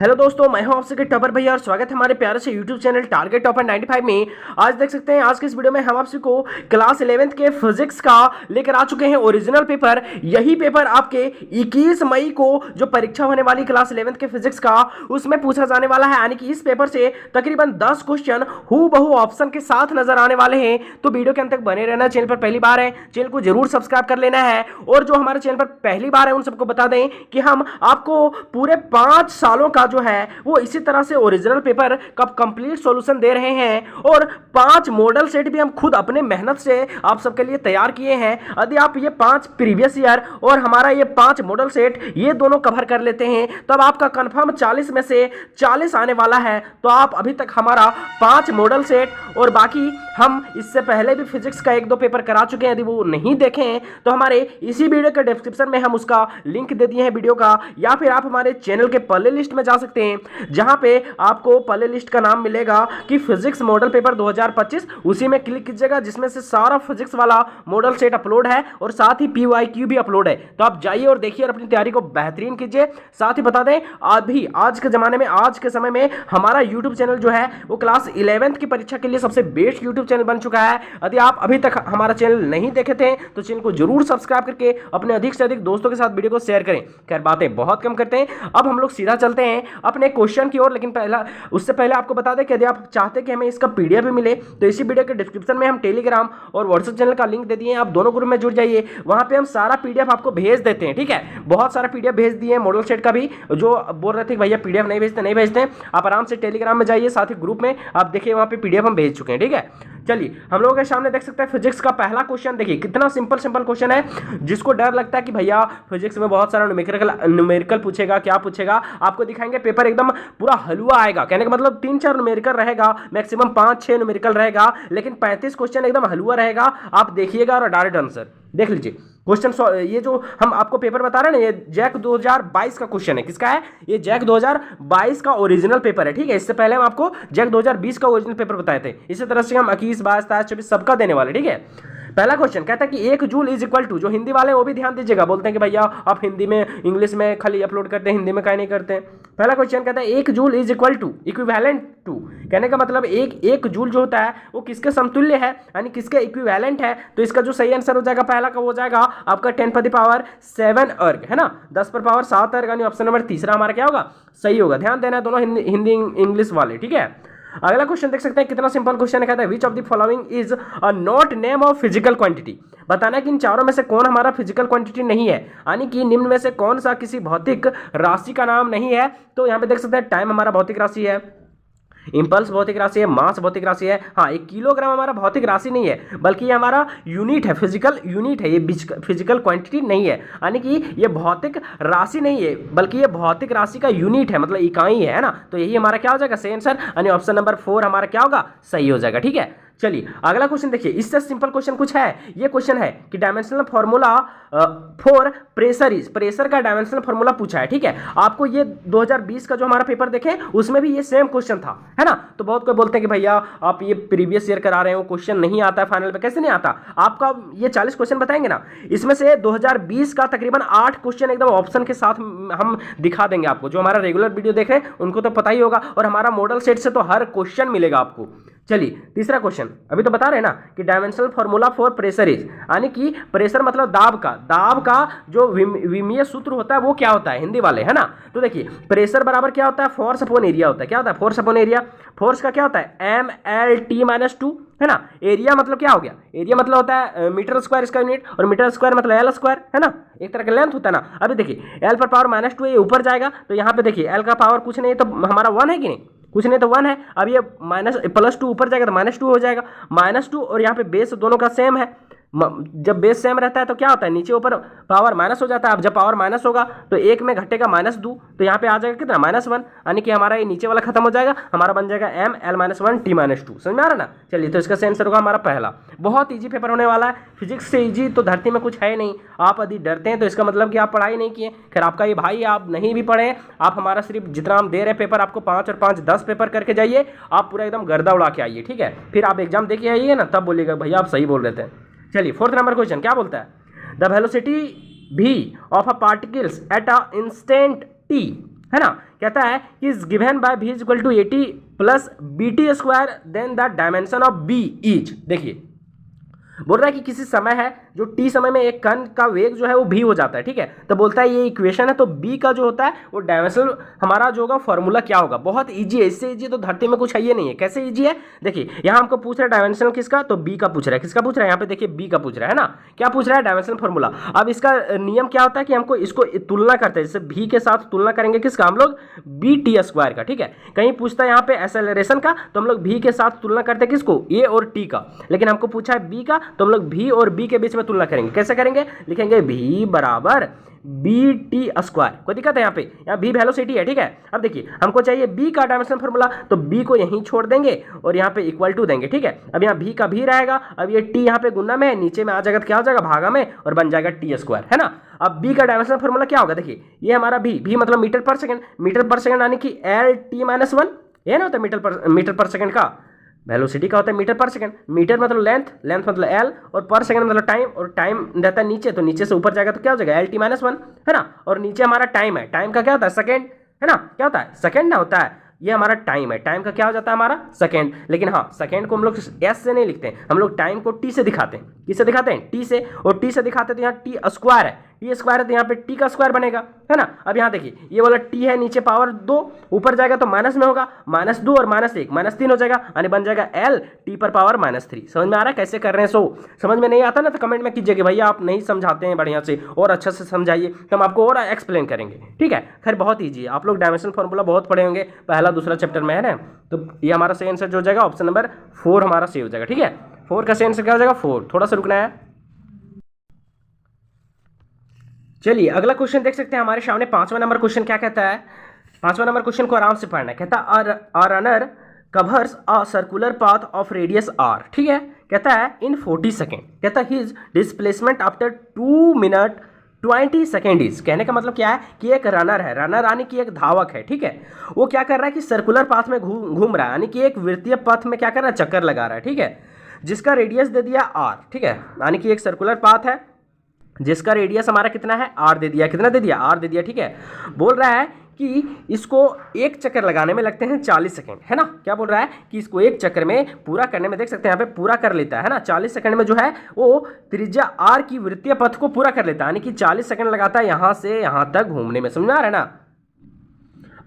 Hello दोस्तों, मैं हूं आपसे टॉपर भैया और स्वागत है हमारे प्यारे से यूट्यूब चैनल टारगेट टॉपर 95 में। आज देख सकते हैं आज के इस वीडियो में हम आपसे को क्लास 11th के फिजिक्स का लेकर आ चुके हैं ओरिजिनल पेपर। यही पेपर आपके 21 मई को जो परीक्षा होने वाली क्लास 11th के फिजिक्स का उसमें पूछा जाने वाला है, यानी कि इस पेपर से तकरीबन 10 क्वेश्चन हूबहू ऑप्शन के साथ नजर आने वाले हैं। तो वीडियो के अंत तक बने रहना। चैनल पर पहली बार है, चैनल को जरूर सब्सक्राइब कर लेना है। और जो हमारे चैनल पर पहली बार है उन सबको बता दें कि हम आपको पूरे 5 सालों का जो है वो इसी तरह से ओरिजिनल पेपर का कंप्लीट सॉल्यूशन दे रहे हैं। और 5 मॉडल सेट भी हम खुद अपने मेहनत से आप सबके लिए तैयार किए हैं। यदि आप ये 5 प्रीवियस ईयर और हमारा ये 5 मॉडल सेट ये दोनों कवर कर लेते हैं तब आपका कंफर्म 40 में से 40 आने वाला है। तो आप अभी तक हमारा 5 मॉडल सेट और बाकी हम इससे पहले भी फिजिक्स का 1-2 पेपर करा चुके हैं। यदि वो नहीं देखे हैं तो हमारे इसी वीडियो के डिस्क्रिप्शन में हम उसका लिंक दे दिए हैं वीडियो का, या फिर आप हमारे चैनल के प्ले लिस्ट में जा सकते हैं जहां पे आपको प्ले लिस्ट का नाम मिलेगा कि फिजिक्स मॉडल पेपर 2025। उसी में क्लिक कीजिएगा जिसमें से सारा फिजिक्स वाला मॉडल सेट अपलोड है और साथ ही PYQ भी अपलोड है। तो आप जाइए और देखिए और अपनी तैयारी को बेहतरीन कीजिए। साथ ही बता दें अभी आज के जमाने में आज के समय में हमारा यूट्यूब चैनल जो है वो क्लास 11th की परीक्षा के लिए सबसे बेस्ट यूट्यूब चैनल बन चुका है। यदि आप अभी तक हमारा चैनल नहीं देखे थे तो चैनल को जरूर सब्सक्राइब करके अपने अधिक से अधिक दोस्तों के साथ वीडियो को शेयर करें। खैर बातें बहुत कम करते हैं, अब हम लोग सीधा चलते हैं अपने क्वेश्चन की ओर। लेकिन उससे पहले आपको बता दें कि यदि आप चाहते हैं कि हमें इसका PDF भी मिले तो इसी वीडियो के डिस्क्रिप्शन में हम टेलीग्राम और व्हाट्सएप चैनल का लिंक दे दिए हैं। आप दोनों ग्रुप में जुड़ जाइए, वहां पे हम सारा PDF आपको भेज देते हैं। ठीक है, बहुत सारा PDF भेज दिए हैं मॉडल सेट का भी। जो बोल रहे थे भैया PDF नहीं भेजते, आप आराम से टेलीग्राम में जाइए, साथ ही ग्रुप में आप देखिए वहां पे PDF हम भेज चुके हैं। ठीक है, चलिए हम लोगों के सामने देख सकते हैं फिजिक्स का पहला क्वेश्चन। देखिए कितना सिंपल क्वेश्चन है। जिसको डर लगता है कि भैया फिजिक्स में बहुत सारा न्यूमेरिकल पूछेगा, क्या पूछेगा, आपको दिखाएंगे पेपर एकदम पूरा हलवा आएगा। कहने का मतलब 3-4 न्यूमेरिकल रहेगा, मैक्सिमम 5-6 न्यूमेरिकल रहेगा, लेकिन 35 क्वेश्चन एकदम हलवा रहेगा। आप देखिएगा और डायरेक्ट आंसर देख लीजिए। क्वेश्चन ये जो हम आपको पेपर बता रहे हैं ना, ये जैक 2022 का क्वेश्चन है। किसका है ये? जैक 2022 का ओरिजिनल पेपर है। ठीक है, इससे पहले हम आपको जैक 2020 का ओरिजिनल पेपर बताए थे। इसी तरह से हम 21, 22, 23, 24 सबका देने वाले। ठीक है, पहला क्वेश्चन कहता है कि 1 जूल इज इक्वल टू, जो हिंदी वाले वो भी ध्यान दीजिएगा, बोलते हैं कि भैया आप हिंदी में इंग्लिश में खाली अपलोड करते हैं, हिंदी में क्या नहीं करते हैं। पहला क्वेश्चन कहता है 1 joule is equal to equivalent to, कहने का मतलब एक जूल जो होता है वो किसके समतुल्य है, यानी किसके इक्विवेलेंट है। तो इसका जो सही आंसर हो जाएगा पहला का हो जाएगा आपका 10⁻7 अर्ग, है ना, 10⁻7 अर्ग, यानी ऑप्शन नंबर तीसरा हमारा क्या होगा, सही होगा। ध्यान देना है दोनों हिंदी इंग्लिश वाले। ठीक है, अगला क्वेश्चन देख सकते हैं कितना सिंपल क्वेश्चन है। कहता है which of the following is a not name of physical quantity, बताना है कि इन चारों में से कौन हमारा फिजिकल क्वांटिटी नहीं है, यानी कि निम्न में से कौन सा किसी भौतिक राशि का नाम नहीं है। तो यहाँ पे देख सकते हैं टाइम हमारा भौतिक राशि है, इंपल्स भौतिक राशि है, मास भौतिक राशि है। हाँ, 1 किलोग्राम हमारा भौतिक राशि नहीं है, बल्कि ये हमारा यूनिट है, फिजिकल यूनिट है, ये फिजिकल क्वांटिटी नहीं है, यानी कि ये भौतिक राशि नहीं है बल्कि ये भौतिक राशि का यूनिट है, मतलब इकाई है ना। तो यही हमारा क्या हो जाएगा सही आंसर, यानी ऑप्शन नंबर 4 हमारा क्या होगा, सही हो जाएगा। ठीक है, चलिए अगला क्वेश्चन देखिए, इससे सिंपल क्वेश्चन कुछ है। ये क्वेश्चन है कि dimensional formula for pressure is, pressure का डायमेंशनल फॉर्मूला पूछा है। ठीक है, आपको ये 2020 का जो हमारा पेपर देखें उसमें भी ये सेम क्वेश्चन था, है ना। तो बहुत कोई बोलते हैं कि भैया आप ये प्रीवियस ईयर करा रहे हो, क्वेश्चन नहीं आता है फाइनल पे। कैसे नहीं आता, आपका ये 40 क्वेश्चन बताएंगे ना, इसमें से 2020 का तकरीबन 8 क्वेश्चन एकदम ऑप्शन के साथ हम दिखा देंगे आपको। जो हमारा रेगुलर वीडियो देख रहे हैं उनको तो पता ही होगा, और हमारा मॉडल सेट से तो हर क्वेश्चन मिलेगा आपको। चलिए तीसरा क्वेश्चन, अभी तो बता रहे हैं ना कि dimensional formula for pressure is, यानी कि प्रेशर मतलब दाब का जो विमीय सूत्र होता है वो क्या होता है, हिंदी वाले, है ना। तो देखिए प्रेशर बराबर क्या होता है, फोर्स अपॉन एरिया होता है। क्या होता है, फोर्स अपॉन एरिया। फोर्स का क्या होता है, MLT-2, है ना। एरिया मतलब क्या हो गया, एरिया मतलब होता है मीटर स्क्वायर इसका यूनिट, और मीटर स्क्वायर मतलब L स्क्वायर, है ना, एक तरह का लेंथ होता है ना। अभी देखिए L पर पावर -2 ये ऊपर जाएगा, तो यहाँ पे देखिए L का पावर कुछ नहीं तो हमारा 1 है कि नहीं, कुछ नहीं तो 1 है। अब ये +2 ऊपर जाएगा तो -2 हो जाएगा, -2, और यहाँ पे बेस दोनों का सेम है। जब बेस सेम रहता है तो क्या होता है, नीचे ऊपर पावर माइनस हो जाता है। अब जब पावर माइनस होगा तो एक में घटेगा -2, तो यहाँ पे आ जाएगा कितना, -1, यानी कि हमारा ये नीचे वाला खत्म हो जाएगा, हमारा बन जाएगा ML-1T-2। समझ में आ रहा ना। चलिए तो इसका आंसर होगा हमारा पहला। बहुत ईजी पेपर होने वाला है, फिजिक्स से ईजी तो धरती में कुछ है नहीं। आप यदि डरते हैं तो इसका मतलब कि आप पढ़ाई नहीं किए। खैर आपका ये भाई, आप नहीं भी पढ़े, आप हमारा सिर्फ जितना हम दे रहे पेपर आपको 5 और 5 10 पेपर करके जाइए, आप पूरा एकदम गर्दा उड़ा के आइए। ठीक है, फिर आप एग्जाम दे के आइए ना, तब बोलिएगा भैया आप सही बोल रहे थे। चलिए 4th नंबर क्वेश्चन क्या बोलता है, the velocity v of a particles at a instant t, है ना, कहता है कि is given by v is equal to 80 plus bt square then the dimension of b is. देखिए बोल रहा है कि किसी समय है जो t समय में एक कण का वेग जो है वो v हो जाता है, ठीक है। तो बोलता है ये इक्वेशन है, तो b का जो होता है वो डायमेंशनल हमारा जो होगा फॉर्मूला क्या होगा। बहुत इजी है, इससे इजी तो धरती में कुछ है ये नहीं है। कैसे इजी है, देखिए यहाँ हमको पूछ रहा है डायमेंशनल किसका, तो b का पूछ रहा है। किसका पूछ रहा है, यहाँ पे देखिए b का पूछ रहा है ना, क्या पूछ रहा है, डायमेंशनल फॉर्मूला। अब इसका नियम क्या होता है कि हमको इसको तुलना करते हैं, जैसे v के साथ तुलना करेंगे किसका, हम लोग bt स्क्वायर का, ठीक है। कहीं पूछता है यहाँ पे एक्सेलरेशन का, तो हम लोग v के साथ तुलना करते हैं किसको, a और t का। लेकिन हमको पूछा है b का, तो हम लोग v और b के बीच में तुलना करेंगे। कैसे करेंगे, लिखेंगे v बराबर bt स्क्वायर। कोई दिक्कत है, यहाँ b वेलोसिटी है, ठीक है। अब देखिए हमको चाहिए b का डायमेंशन फॉर्मूला, तो b को यहीं छोड़ देंगे और यहाँ पे इक्वल टू देंगे, ठीक है। अब यहाँ v का v रहेगा, अब ये t यहाँ पे गुना में है, नीचे में आ जाएगा तो क्या हो जाएगा, भागा में, और बन जाएगा t स्क्वायर, है ना। अब b का डायमेंशन फॉर्मूला क्या होगा, देखिए ये हमारा v मतलब metre per second, metre per second यानी कि LT-1, ये ना होता है मीटर पर सेकंड का। वेलोसिटी का होता है मीटर पर सेकंड, मीटर मतलब लेंथ, लेंथ मतलब एल, और पर सेकंड मतलब टाइम, और टाइम रहता है नीचे, तो नीचे से ऊपर जाएगा तो क्या हो जाएगा LT-1, है ना। और नीचे हमारा टाइम है, टाइम का क्या होता है, सेकंड, है ना। क्या होता है, सेकंड ना होता है, ये हमारा टाइम है, टाइम का क्या हो जाता है हमारा सेकंड। लेकिन हाँ, सेकंड को हम लोग एस से नहीं लिखते हैं, हम लोग टाइम को टी से दिखाते हैं। किससे दिखाते हैं, टी से, और टी से दिखाते हैं तो यहाँ टी स्क्वायर है, टी स्क्वायर है तो यहाँ पे टी का स्क्वायर बनेगा, है ना। अब यहाँ देखिए ये वाला टी है, नीचे पावर 2, ऊपर जाएगा तो माइनस में होगा, -2 और -1 -3 हो जाएगा, यानी बन जाएगा एल टी पर पावर -3। समझ में आ रहा है कैसे कर रहे हैं। सो समझ में नहीं आता ना तो कमेंट में कीजिए कि भैया आप नहीं समझाते हैं बढ़िया से, और अच्छा से समझाइए तो हम आपको और एक्सप्लेन करेंगे, ठीक है। खैर बहुत ईजी है, आप लोग डायमेंशन फॉर्मूला बहुत पढ़े होंगे, पहला दूसरा चैप्टर में, है ना। तो ये हमारा सही आंसर जो हो जाएगा ऑप्शन नंबर 4 हमारा सही हो जाएगा, ठीक है। 4 का सही आंसर क्या हो जाएगा, 4। थोड़ा सा रुकना है। चलिए अगला क्वेश्चन देख सकते हैं हमारे सामने। 5वां नंबर क्वेश्चन क्या कहता है, 5वां नंबर क्वेश्चन को आराम से पढ़ना है। कहता है a runner covers a circular path of radius r, ठीक है। कहता है इन 40 सेकेंड, कहता है his displacement after 2 minute 20 second is. कहने का मतलब क्या है कि एक रनर है, रनर यानी कि एक धावक है, ठीक है। वो क्या कर रहा है कि सर्कुलर पाथ में घूम रहा है, यानी कि एक वृत्तीय पथ में क्या कर रहा है, चक्कर लगा रहा है, ठीक है। जिसका रेडियस दे दिया r, ठीक है, यानी कि एक सर्कुलर पाथ है जिसका रेडियस हमारा कितना है, r दे दिया। कितना दे दिया, r दे दिया, ठीक है। बोल रहा है कि इसको एक चक्कर लगाने में लगते हैं 40 सेकंड, है ना। क्या बोल रहा है कि इसको एक चक्कर में पूरा करने में, देख सकते हैं यहाँ पे पूरा कर लेता है ना, 40 सेकंड में जो है वो त्रिज्या r की वृत्तीय पथ को पूरा कर लेता है, यानी कि 40 सेकंड लगाता है यहाँ से यहाँ तक घूमने में। समझ में आ रहा है ना।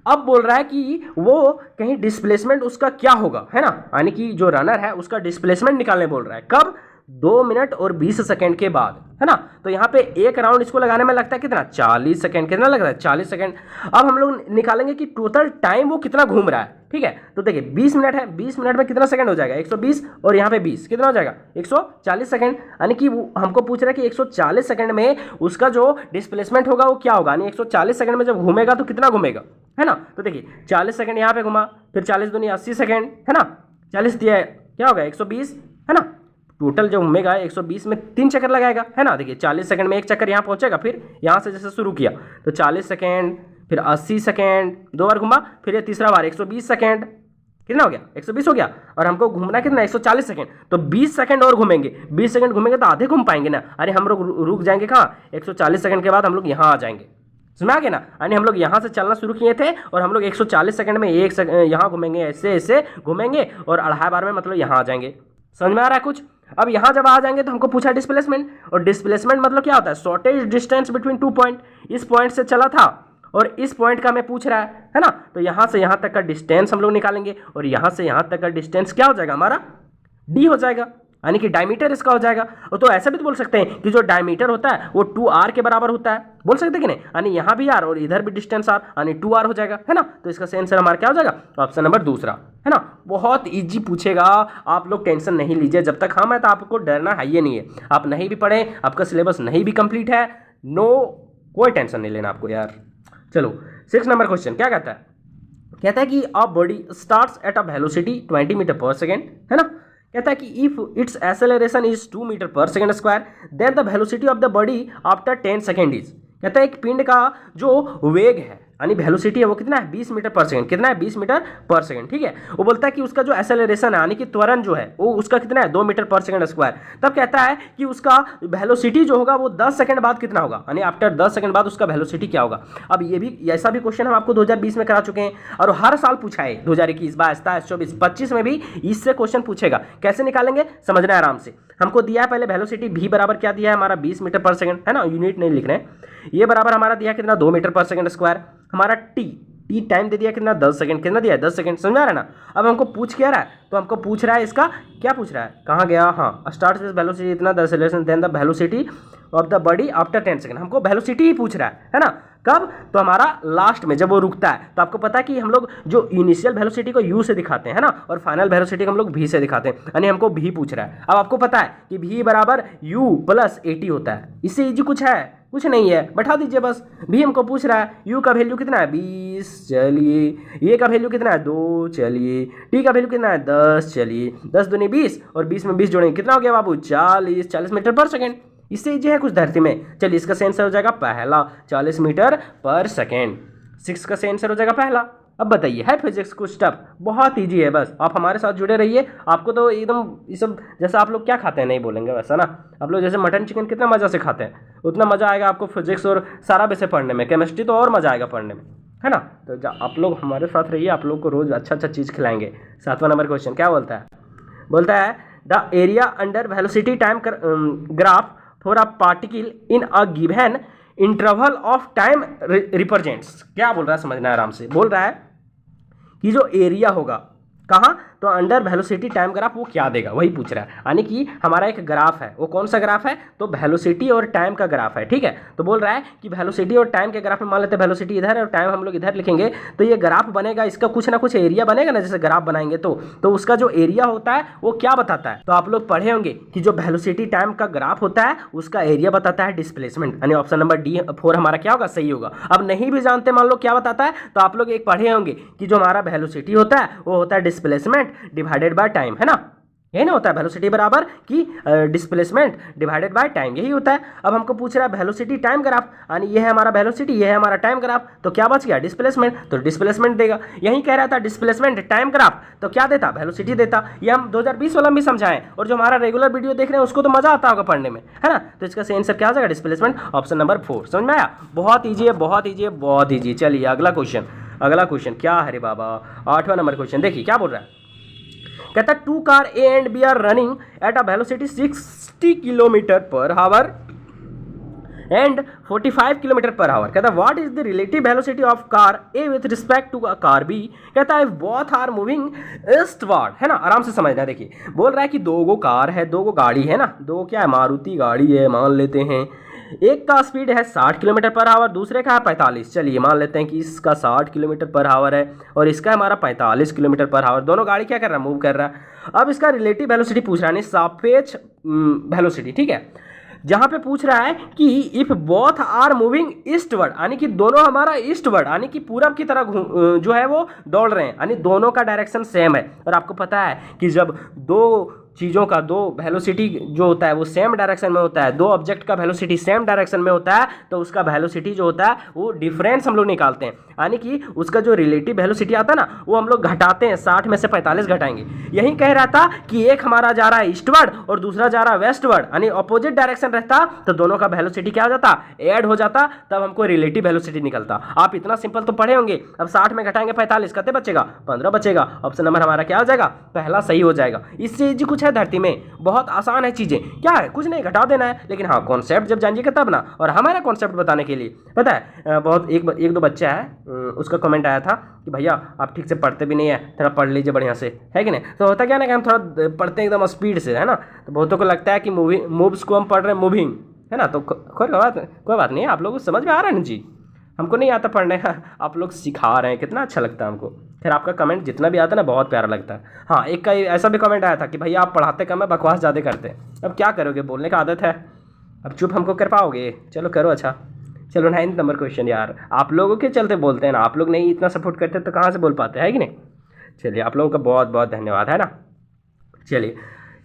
अब बोल रहा है कि वो कहीं डिस्प्लेसमेंट उसका क्या होगा, है ना, यानी कि जो रनर है उसका डिस्प्लेसमेंट निकालने बोल रहा है। कब, 2 मिनट और 20 सेकंड के बाद, है ना। तो यहाँ पे एक राउंड इसको लगाने में लगता है कितना, 40 सेकंड। कितना लगता है, 40 सेकंड। अब हम लोग निकालेंगे कि टोटल टाइम वो कितना घूम रहा है, ठीक है। तो देखिए 20 मिनट है, 20 मिनट में कितना सेकंड हो जाएगा, 120, और यहाँ पे 20 कितना हो जाएगा, 140 सेकंड। यानी कि हमको पूछ रहा है कि 140 सेकंड में उसका जो डिस्प्लेसमेंट होगा वो क्या होगा, यानी 140 सेकंड में जब घूमेगा तो कितना घूमेगा, है ना। तो देखिए 40 सेकंड यहाँ पे घुमा, फिर 40 दूनी 80 सेकंड, है ना, 40 दिया है, क्या होगा 120, है ना। टोटल जो घूमेगा 120 में 3 चक्कर लगाएगा, है ना। देखिए 40 सेकंड में एक चक्कर यहाँ पहुंचेगा, फिर यहाँ से जैसे शुरू किया तो 40 सेकंड, फिर 80 सेकंड, 2 बार घुमा, फिर ये तीसरा बार 120 सेकंड, कितना हो गया, 120 हो गया। और हमको घूमना कितना, 140 सेकंड, तो 20 सेकंड और घूमेंगे, 20 सेकंड घूमेंगे तो आधे घूम पाएंगे ना। अरे हम लोग रुक जाएंगे कहाँ, 140 सेकंड के बाद हम लोग यहाँ आ जाएंगे। समझ आ गया ना, यानी हम लोग यहाँ से चलना शुरू किए थे और हम लोग 140 सेकंड में एक यहाँ घूमेंगे, ऐसे ऐसे घूमेंगे और 2.5 बार में मतलब यहाँ आ जाएंगे। समझ में आ रहा है कुछ। अब यहाँ जब आ जाएंगे तो हमको पूछा डिस्प्लेसमेंट, और डिस्प्लेसमेंट मतलब क्या होता है, शॉर्टेज डिस्टेंस बिटवीन 2 पॉइंट। इस पॉइंट से चला था और इस पॉइंट का मैं पूछ रहा है ना। तो यहाँ से यहाँ तक का डिस्टेंस हम लोग निकालेंगे, और यहाँ से यहाँ तक का डिस्टेंस क्या हो जाएगा हमारा, d हो जाएगा, यानी कि डायमीटर इसका हो जाएगा। तो ऐसा भी तो बोल सकते हैं कि जो डायमीटर होता है वो 2r के बराबर होता है, बोल सकते हैं कि नहीं, यानी यहाँ भी r और इधर भी डिस्टेंस r, यानी 2r हो जाएगा, है ना। तो इसका सही आंसर हमारा क्या हो जाएगा, ऑप्शन नंबर दूसरा, है ना। बहुत इजी पूछेगा, आप लोग टेंशन नहीं लीजिए। जब तक हम है तो आपको डरना है ये नहीं है, आप नहीं भी पढ़े, आपका सिलेबस नहीं भी कंप्लीट है, नो, कोई टेंशन नहीं लेना आपको यार। चलो 6 नंबर क्वेश्चन क्या कहता है, कहता है कि a body starts at a velocity 20 metre per second, है ना। कहता है कि if its acceleration is 2 metre per second square then the velocity of the body after 10 second is. कहता है एक पिंड का जो वेग है, यानी वेलोसिटी है वो कितना है 20 मीटर पर सेकंड, कितना है 20 मीटर पर सेकंड, ठीक है। वो बोलता है कि उसका जो एक्सेलरेशन है यानी कि त्वरण जो है वो उसका कितना है 2 मीटर पर सेकंड स्क्वायर। तब कहता है कि उसका वेलोसिटी जो होगा वो 10 सेकंड बाद कितना होगा, यानी आफ्टर 10 सेकंड बाद उसका वेलोसिटी क्या होगा। अब ये भी ऐसा भी क्वेश्चन हम आपको 2020 में करा चुके हैं और हर साल पूछा है 2021, 22, 23, 24, 25 में भी इससे क्वेश्चन पूछेगा। कैसे निकालेंगे समझना है आराम से। हमको दिया है पहले वेलोसिटी v बराबर क्या दिया है हमारा 20 मीटर पर सेकंड, है ना, यूनिट नहीं लिख रहे हैं। ये बराबर हमारा दिया कितना 2 मीटर पर सेकंड स्क्वायर। हमारा टी टाइम दे दिया कितना 10 सेकंड, कितना दिया है 10 सेकंड, समझ आ रहा है ना। अब हमको पूछ क्या रहा है, तो हमको पूछ रहा है इसका क्या पूछ रहा है, कहाँ गया, हाँ, स्टार्ट विद वेलोसिटी इतना the acceleration then the velocity of the body after 10 second. हमको वेलोसिटी ही पूछ रहा है ना। कब, तो हमारा लास्ट में जब वो रुकता है। तो आपको पता है कि हम लोग जो इनिशियल वेलोसिटी को u से दिखाते हैं, है ना, और फाइनल वेलोसिटी को हम लोग v से दिखाते हैं, यानी हमको v पूछ रहा है। अब आपको पता है कि v बराबर u प्लस 80 होता है। इससे इजी कुछ है, कुछ नहीं है, बैठा दीजिए बस। v हमको पूछ रहा है, u का वैल्यू कितना है 20, चलिए, ये का वैल्यू कितना है 2, चलिए, t का वैल्यू कितना है 10, चलिए, 10 दूनी 20 और 20 में 20 जोड़ेंगे कितना हो गया बाबू 40 मीटर पर सेकेंड। इससे इजी है कुछ धरती में। चलिए इसका सही आंसर हो जाएगा पहला 40 मीटर पर सेकेंड। 6 का सही आंसर हो जाएगा पहला। अब बताइए है फिजिक्स कुछ टफ, बहुत इजी है, बस आप हमारे साथ जुड़े रहिए। आपको तो एकदम ये सब, जैसा आप लोग क्या खाते हैं नहीं बोलेंगे वैसा ना, आप लोग जैसे मटन चिकन कितना मज़ा से खाते हैं उतना मज़ा आएगा आपको फिजिक्स और सारा विषय पढ़ने में। केमिस्ट्री तो और मज़ा आएगा पढ़ने में, है ना। तो आप लोग हमारे साथ रहिए, आप लोग को रोज़ अच्छा अच्छा चीज़ खिलाएंगे। 7वां नंबर क्वेश्चन क्या बोलता है, बोलता है the area under velocity time graph for a particle in a given interval of time represents. क्या बोल रहा है समझना है आराम से। बोल रहा है कि जो एरिया होगा कहाँ, तो अंडर वेलोसिटी टाइम ग्राफ वो क्या देगा, वही पूछ रहा है। यानी कि हमारा एक ग्राफ है, वो कौन सा ग्राफ है, तो वेलोसिटी और टाइम का ग्राफ है, ठीक है। तो बोल रहा है कि वेलोसिटी और टाइम के ग्राफ में मान लेते हैं वेलोसिटी इधर है और टाइम हम लोग इधर लिखेंगे, तो ये ग्राफ बनेगा, इसका कुछ ना कुछ एरिया बनेगा ना, जैसे ग्राफ बनाएंगे तो उसका जो एरिया होता है वो क्या बताता है। तो आप लोग पढ़े होंगे कि जो वेलोसिटी टाइम का ग्राफ होता है उसका एरिया बताता है डिस्प्लेसमेंट, यानी ऑप्शन नंबर D4 हमारा क्या होगा, सही होगा। अब नहीं भी जानते मान लो क्या बताता है, तो आप लोग एक पढ़े होंगे कि जो हमारा वेलोसिटी होता है वो होता है डिस्प्लेसमेंट डिवाइडेड बाय टाइम, है ना, यही ना होता है वेलोसिटी बराबर कि डिस्प्लेसमेंट डिवाइडेड बाय टाइम, यही होता है। अब हमको पूछ रहा है वेलोसिटी टाइम ग्राफ, यानी ये है हमारा वेलोसिटी, ये है हमारा टाइम ग्राफ, तो क्या बच गया डिस्प्लेसमेंट, तो डिस्प्लेसमेंट देगा। यही कह रहा था डिस्प्लेसमेंट टाइम ग्राफ, तो क्या देता वेलोसिटी देता। ये हम 2020 वाला भी समझाएं, और जो हमारा रेगुलर वीडियो देख रहे हैं उसको तो मजा आता होगा पढ़ने में, है ना। तो इसका सही आंसर क्या हो जाएगा डिस्प्लेसमेंट, ऑप्शन नंबर 4। समझ में आया, बहुत ईजी है, बहुत ईजी है, बहुत ईजी। चलिए अगला क्वेश्चन क्या है रे बाबा, 8वां नंबर क्वेश्चन देखिए क्या बोल रहा है। कहता है 2 car A and B are running at a velocity 60 kilometre per hour एंड 45 किलोमीटर पर आवर। कहता है what is the relative velocity of car A with respect to car B। कहता है बोथ आर मूविंग ईस्टवर्ड, है ना, आराम से समझना। देखिए बोल रहा है कि 2 गो कार है, 2 गो गाड़ी है ना, 2 क्या है मारुति गाड़ी है मान लेते हैं। एक का स्पीड है 60 किलोमीटर पर आवर, दूसरे का है 45। चलिए मान लेते हैं कि इसका 60 किलोमीटर पर आवर है और इसका हमारा 45 किलोमीटर पर आवर। दोनों गाड़ी क्या कर रहा है, मूव कर रहा है। अब इसका रिलेटिव वेलोसिटी पूछ रहा है, सापेक्ष वेलोसिटी, ठीक है। जहां पे पूछ रहा है कि if both are moving eastward, यानी कि दोनों हमारा ईस्टवर्ड यानी कि पूरब की तरह जो है वो दौड़ रहे हैं, यानी दोनों का डायरेक्शन सेम है। और आपको पता है कि जब 2 चीज़ों का 2 वेलोसिटी जो होता है वो सेम डायरेक्शन में होता है, 2 ऑब्जेक्ट का वेलोसिटी सेम डायरेक्शन में होता है, तो उसका वेलोसिटी जो होता है वो डिफरेंस हम लोग निकालते हैं, यानी कि उसका जो रिलेटिव वेलोसिटी आता है ना वो हम लोग घटाते हैं, 60 में से 45 घटाएंगे। यही कह रहा था कि एक हमारा जा रहा है ईस्टवर्ड और दूसरा जा रहा है वेस्टवर्ड, यानी अपोजिट डायरेक्शन रहता तो दोनों का वेलोसिटी क्या हो जाता, ऐड हो जाता, तब हमको रिलेटिव वेलोसिटी निकलता। आप इतना सिंपल तो पढ़े होंगे। अब 60 में घटाएंगे 45, कितने बचेगा, 15 बचेगा। ऑप्शन नंबर हमारा क्या हो जाएगा, पहला सही हो जाएगा। इससे जी कुछ है धरती में, बहुत आसान है चीजें, क्या है कुछ नहीं, घटा देना है। लेकिन हाँ कॉन्सेप्ट जब जानिएगा तब ना। और हमारा कॉन्सेप्ट बताने के लिए पता है बहुत एक दो बच्चा है, उसका कमेंट आया था कि भैया आप ठीक से पढ़ते भी नहीं है, थोड़ा पढ़ लीजिए बढ़िया से, है कि नहीं। तो होता क्या ना कि हम थोड़ा पढ़ते हैं एकदम स्पीड से, है ना, तो बहुतों को लगता है कि मूव्स को हम पढ़ रहे हैं मूविंग, है ना। तो कोई बात नहीं है, आप लोगों को समझ में आ रहा है ना जी। हमको नहीं आता पढ़ने, आप लोग सिखा रहे हैं, कितना अच्छा लगता है हमको। फिर आपका कमेंट जितना भी आता है ना बहुत प्यारा लगता है। हाँ एक का ऐसा भी कमेंट आया था कि भैया आप पढ़ाते कम है, बकवास ज़्यादा करते हैं। अब क्या करोगे, बोलने का आदत है, अब चुप हमको कर पाओगे, चलो करो। अच्छा चलो 9 नंबर क्वेश्चन, यार आप लोगों के चलते बोलते हैं ना, आप लोग नहीं इतना सपोर्ट करते तो कहाँ से बोल पाते हैं, कि नहीं। चलिए आप लोगों का बहुत बहुत धन्यवाद, है ना। चलिए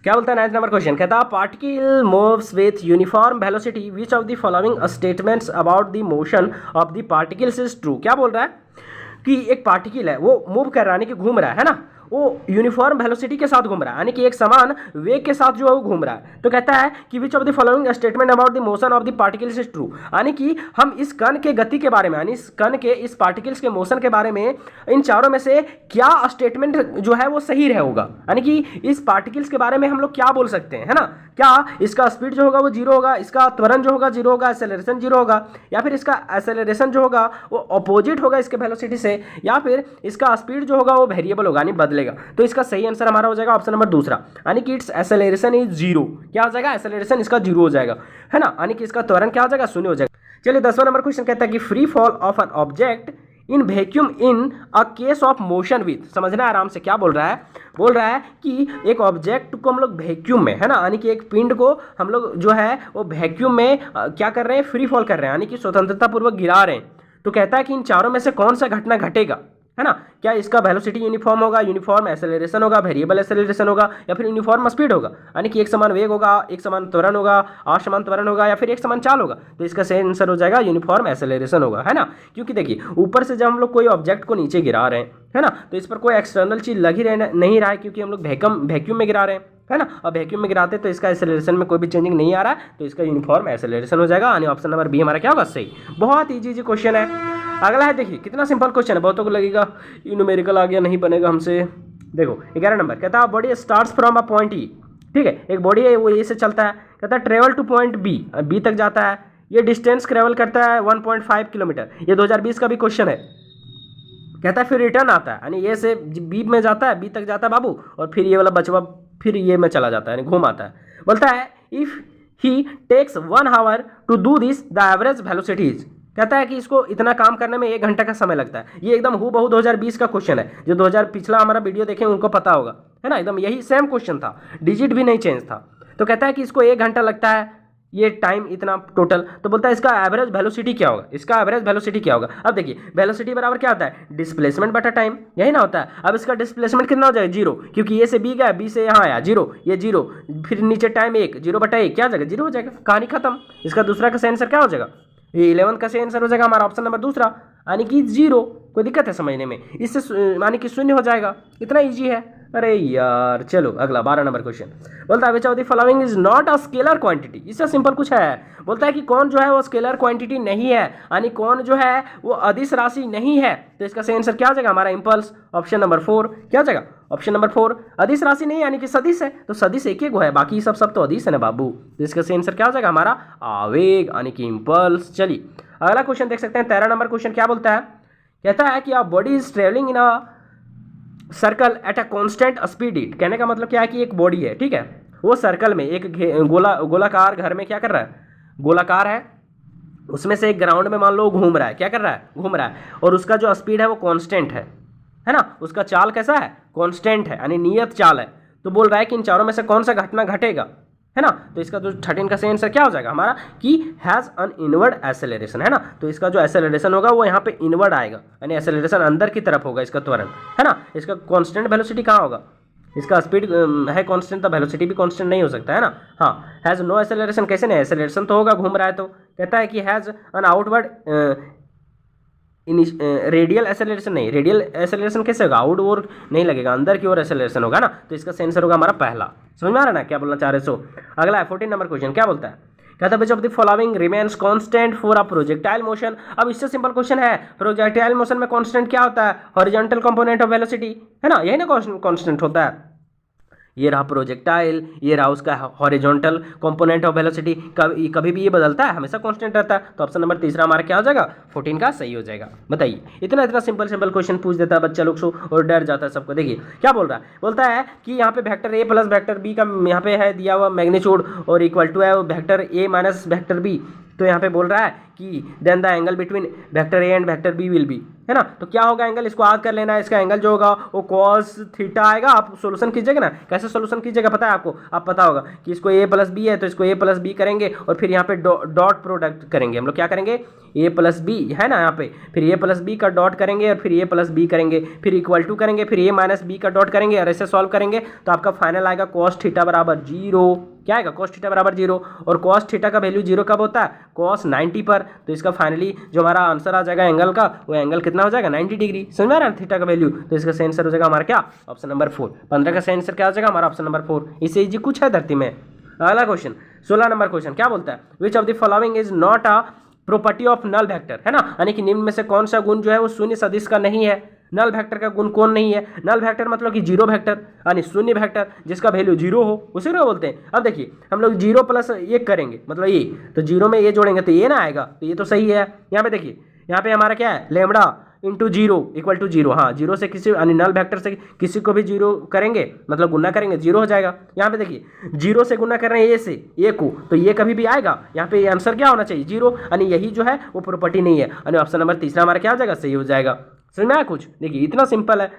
क्या बोलता है 9th नंबर क्वेश्चन, कहता है particle moves with uniform velocity, which of the following statements about the motion of the particles is true. क्या बोल रहा है कि एक पार्टिकल है वो मूव कर रहा है, यानी कि घूम रहा है ना, वो यूनिफॉर्म वेलोसिटी के साथ घूम रहा है, यानी कि एक समान वेग के साथ जो है वो घूम रहा है। तो कहता है कि विच of the following statement about the motion of the particles is true, यानी कि हम इस कण के गति के बारे में, यानी इस कण के, इस पार्टिकल्स के मोशन के बारे में इन चारों में से क्या स्टेटमेंट जो है वो सही होगा, यानी कि इस पार्टिकल्स के बारे में हम लोग क्या बोल सकते हैं, है ना। क्या इसका स्पीड जो होगा वो जीरो होगा, इसका त्वरण जो होगा जीरो होगा, एक्सेलरेशन जीरो होगा, या फिर इसका एक्सेलरेशन जो होगा वो अपोजिट होगा इसके वेलोसिटी से, या फिर इसका स्पीड जो होगा वो वेरिएबल होगा, यानी बदलेगा। तो इसका सही आंसर हमारा हो जाएगा ऑप्शन नंबर दूसरा, यानी कि इट्स एक्सेलरेशन इज जीरो। क्या हो जाएगा, एक्सेलरेशन इसका जीरो हो जाएगा, है ना, यानी कि इसका त्वरण क्या हो जाएगा, शून्य हो जाएगा। चलिए 10वां नंबर क्वेश्चन कहता है कि free fall of an object in vacuum in a case of motion with, समझना आराम से। क्या बोल रहा है, बोल रहा है कि एक ऑब्जेक्ट को हम लोग वैक्यूम में, है ना, यानी कि एक पिंड को हम लोग जो है वो वैक्यूम में क्या कर रहे हैं, फ्री फॉल कर रहे हैं, यानी कि स्वतंत्रता पूर्वक गिरा रहे हैं। तो कहता है कि इन चारों में से कौन सा घटना घटेगा, है ना। क्या इसका वेलोसिटी यूनिफॉर्म होगा, यूनिफॉर्म एक्सेलरेशन होगा, वेरिएबल एक्सेलरेशन होगा, या फिर यूनिफॉर्म स्पीड होगा, यानी कि एक समान वेग होगा, एक समान त्वरण होगा, असमान त्वरण होगा, या फिर एक समान चाल होगा। तो इसका सही आंसर हो जाएगा यूनिफॉर्म एक्सेलरेशन होगा, है ना। क्योंकि देखिए ऊपर से जब हम लोग कोई ऑब्जेक्ट को नीचे गिरा रहे हैं, है ना, तो इस पर कोई एक्सटर्नल चीज लग ही नहीं रहा है, क्योंकि हम लोग वैक्यूम में गिरा रहे हैं, है ना। अब वैक्यूम में गिराते तो इसका एक्सेलरेशन में कोई भी चेंजिंग नहीं आ रहा है, तो इसका यूनिफॉर्म एक्सेलरेशन हो जाएगा, यानी ऑप्शन नंबर बी हमारा क्या होगा, सही। बहुत इजी क्वेश्चन है। अगला है, देखिए कितना सिंपल क्वेश्चन है, बहुतों को लगेगा ये न्यूमेरिकल आ गया, नहीं बनेगा हमसे। देखो 11 नंबर कहता है body starts from a point ई, ठीक है, एक बॉडी है वो ए से चलता है, कहता है ट्रेवल टू पॉइंट बी तक जाता है, ये डिस्टेंस ट्रेवल करता है 1.5 किलोमीटर। ये 2020 का भी क्वेश्चन है। कहता है फिर रिटर्न आता है, यानी ए से बी में जाता है, बी तक जाता है बाबू, और फिर ये वाला बचवा फिर ये में चला जाता है, यानी घूम आता है। बोलता है if he takes 1 hour to do this the average velocity is, कहता है कि इसको इतना काम करने में 1 घंटा का समय लगता है। ये एकदम हूबहू 2020 का क्वेश्चन है, जो 2000 पिछला हमारा वीडियो देखें उनको पता होगा, है ना, एकदम यही सेम क्वेश्चन था, डिजिट भी नहीं चेंज था। तो कहता है कि इसको 1 घंटा लगता है, ये टाइम इतना टोटल। तो बोलता है इसका एवरेज वेलोसिटी क्या होगा, इसका एवरेज वेलोसिटी क्या होगा। अब देखिए वेलोसिटी बराबर क्या होता है, डिस्प्लेसमेंट बटा टाइम, यही ना होता है। अब इसका डिस्प्लेसमेंट कितना हो जाएगा, जीरो, क्योंकि ए से बी गया, बी से यहाँ आया, जीरो, ये जीरो, फिर नीचे टाइम 1, 0/1 क्या हो जाएगा, जीरो हो जाएगा, कहानी खत्म। इसका दूसरा का सही आंसर क्या हो जाएगा, ये 11 का सही आंसर हो जाएगा हमारा ऑप्शन नंबर दूसरा, यानी कि जीरो। कोई दिक्कत है समझने में, इससे यानी कि शून्य हो जाएगा, इतना इजी है। अरे यार चलो अगला 12 नंबर क्वेश्चन बोलता है which of the following is not a scalar quantity. इससे सिंपल कुछ है, बोलता है कि कौन जो है वो स्केलर क्वांटिटी नहीं है, यानी कौन जो है वो अदिश राशि नहीं है। तो इसका सही आंसर क्या हो जाएगा हमारा इम्पल्स, ऑप्शन नंबर 4 क्या हो जाएगा, ऑप्शन नंबर 4। अदिश राशि नहीं यानी कि सदिश है, तो सदिश एक एक है, बाकी सब तो अदिश है ना बाबू। तो इसका सही आंसर क्या हो जाएगा हमारा आवेग यानी कि इम्पल्स। चलिए अगला क्वेश्चन देख सकते हैं 13 नंबर क्वेश्चन क्या बोलता है, कहता है कि body is travelling in a circle at a constant speed it. कहने का मतलब क्या है कि एक बॉडी है, ठीक है, वो सर्कल में एक गोलाकार घर में क्या कर रहा है, गोलाकार है, उसमें से एक ग्राउंड में मान लो घूम रहा है, क्या कर रहा है, घूम रहा है, और उसका जो स्पीड है वो कांस्टेंट है ना, उसका चाल कैसा है, कांस्टेंट है यानी नियत चाल है। तो बोल रहा है कि इन चारों में से कौन सा घटना घटेगा, है ना। तो इसका जो 13 का सही आंसर क्या हो जाएगा हमारा कि हैज़ अन इनवर्ड एक्सेलरेशन, है ना। तो इसका जो एक्सेलरेशन होगा वो यहाँ पे इनवर्ड आएगा, यानी एक्सेलरेशन अंदर की तरफ होगा इसका त्वरण, है ना। इसका कांस्टेंट वेलोसिटी कहाँ होगा, इसका स्पीड है कांस्टेंट, तो वेलोसिटी भी कांस्टेंट नहीं हो सकता, है ना। हाँ हैज़ नो एक्सेलरेशन, कैसे नहीं, एक्सेलरेशन तो होगा, घूम रहा है। तो कहता है कि has an outward radial acceleration, नहीं रेडियल एक्सेलरेशन कैसे होगा, आउट ओर नहीं लगेगा, अंदर की ओर एक्सेलरेशन होगा ना। तो इसका सही आंसर होगा हमारा पहला। समझ में आ रहा है ना क्या बोलना चाह रहे। सो अगला है 14 नंबर क्वेश्चन क्या बोलता है, कहता है which of the following remains constant for a projectile motion. अब इससे सिंपल क्वेश्चन है, प्रोजेक्टाइल मोशन में कांस्टेंट क्या होता है, हॉरिजॉन्टल कंपोनेंट ऑफ वेलोसिटी, है ना, यही ना कांस्टेंट होता है। ये रहा प्रोजेक्टाइल, ये रहा उसका हॉरिजॉन्टल कंपोनेंट ऑफ वेलोसिटी, कभी भी ये बदलता है, हमेशा कांस्टेंट रहता है। तो ऑप्शन नंबर तीसरा हमारा क्या हो जाएगा, 14 का सही हो जाएगा। बताइए इतना सिंपल क्वेश्चन पूछ देता है बच्चा लोग सो, और डर जाता है सबको। देखिए क्या बोल रहा है, बोलता है कि यहाँ पे vector A plus vector B का यहाँ पे है दिया हुआ मैग्नीट्यूड, और इक्वल टू है vector A minus vector B, तो यहाँ पे बोल रहा है कि then the angle between vector A and vector B will be, है ना। तो क्या होगा एंगल, इसको याद कर लेना है। इसका एंगल जो होगा वो cos थीटा आएगा। आप सोल्यूशन कीजिएगा ना, कैसे सोल्यूशन कीजिएगा पता है आपको, आप पता होगा कि इसको a प्लस बी है तो इसको a प्लस बी करेंगे और फिर यहाँ पे डॉट प्रोडक्ट करेंगे हम लोग। क्या करेंगे, a प्लस बी है ना यहाँ पे, फिर a प्लस बी का डॉट करेंगे और फिर a प्लस बी करेंगे, फिर इक्वल टू करेंगे, फिर a माइनस बी का डॉट करेंगे और ऐसे सॉल्व करेंगे तो आपका फाइनल आएगा cos थीटा बराबर 0। क्या आएगा, cos थीटा बराबर 0। और cos थीटा का वैल्यू 0 कब होता है, cos 90 पर। तो इसका फाइनली जो हमारा आंसर आ जाएगा एंगल का, वो एंगल कितना हो जाएगा 90 डिग्री। समझ में आ रहा है थीटा का वैल्यू। तो इसका सही आंसर हो जाएगा हमारा क्या, ऑप्शन नंबर 4। 15 का सही आंसर क्या हो जाएगा हमारा, ऑप्शन नंबर 4। इससे इजी कुछ है धरती में। अगला क्वेश्चन 16 नंबर क्वेश्चन क्या बोलता है, which of the following is not a property of null vector, है ना। यानी कि निम्न में से कौन सा गुण जो है वो शून्य सदिश का नहीं है। नल वेक्टर का गुण कौन नहीं है, नल वेक्टर मतलब कि जीरो वेक्टर, यानी शून्य वेक्टर जिसका वैल्यू 0 हो, उसे क्या बोलते हैं। अब देखिए हम लोग 0 प्लस 1 करेंगे मतलब ये, तो 0 में ये जोड़ेंगे तो ये ना आएगा, तो ये तो सही है। यहाँ पे देखिए, यहाँ पे हमारा क्या है, लेमड़ा इंटू 0 इक्वल टू 0। हाँ, 0 से किसी यानी नल वेक्टर से किसी को भी 0 करेंगे मतलब गुना करेंगे 0 हो जाएगा। यहाँ पे देखिए 0 से गुना कर रहे हैं ए से, ए को, तो ये कभी भी आएगा। यहाँ पे आंसर क्या होना चाहिए 0, यानी यही जो है वो प्रॉपर्टी नहीं है, यानी ऑप्शन नंबर तीसरा हमारा क्या हो जाएगा, सही हो जाएगा। समझ में आया कुछ, देखिए इतना सिंपल है।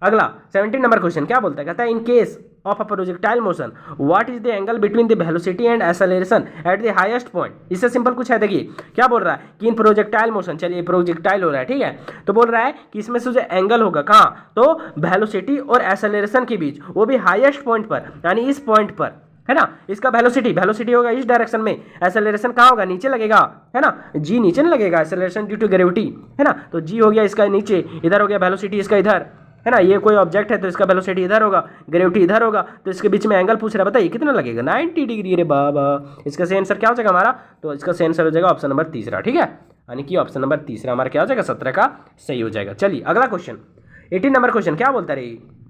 अगला 17 नंबर क्वेश्चन क्या बोलता है, कहता है in case of a projectile motion what is the angle between the velocity and acceleration at the highest point. इससे सिंपल कुछ है, देखिए क्या बोल रहा है कि इन प्रोजेक्टाइल मोशन, चलिए प्रोजेक्टाइल हो रहा है ठीक है, तो बोल रहा है कि इसमें से जो एंगल होगा कहाँ, तो वेलोसिटी और एक्सेलरेशन के बीच, वो भी हाईएस्ट पॉइंट पर, यानी इस पॉइंट पर, है ना। इसका वेलोसिटी होगा इस डायरेक्शन में, एक्सेलरेशन कहाँ होगा, नीचे लगेगा, है ना। जी नीचे नहीं लगेगा, एक्सेलरेशन ड्यू टू ग्रेविटी, है ना। तो जी हो गया इसका नीचे, इधर हो गया वेलोसिटी इसका इधर, है ना। ये कोई ऑब्जेक्ट है तो इसका वेलोसिटी इधर होगा, ग्रेविटी इधर होगा, तो इसके बीच में एंगल पूछ रहा है, बताइए कितना लगेगा, 90 डिग्री। रे बाबा, इसका सही आंसर क्या हो जाएगा हमारा, तो इसका सही आंसर हो जाएगा ऑप्शन नंबर तीसरा, ठीक है। यानी कि ऑप्शन नंबर तीसरा हमारा क्या हो जाएगा, 17 का सही हो जाएगा। चलिए अगला क्वेश्चन 18 नंबर क्वेश्चन क्या बोलता है,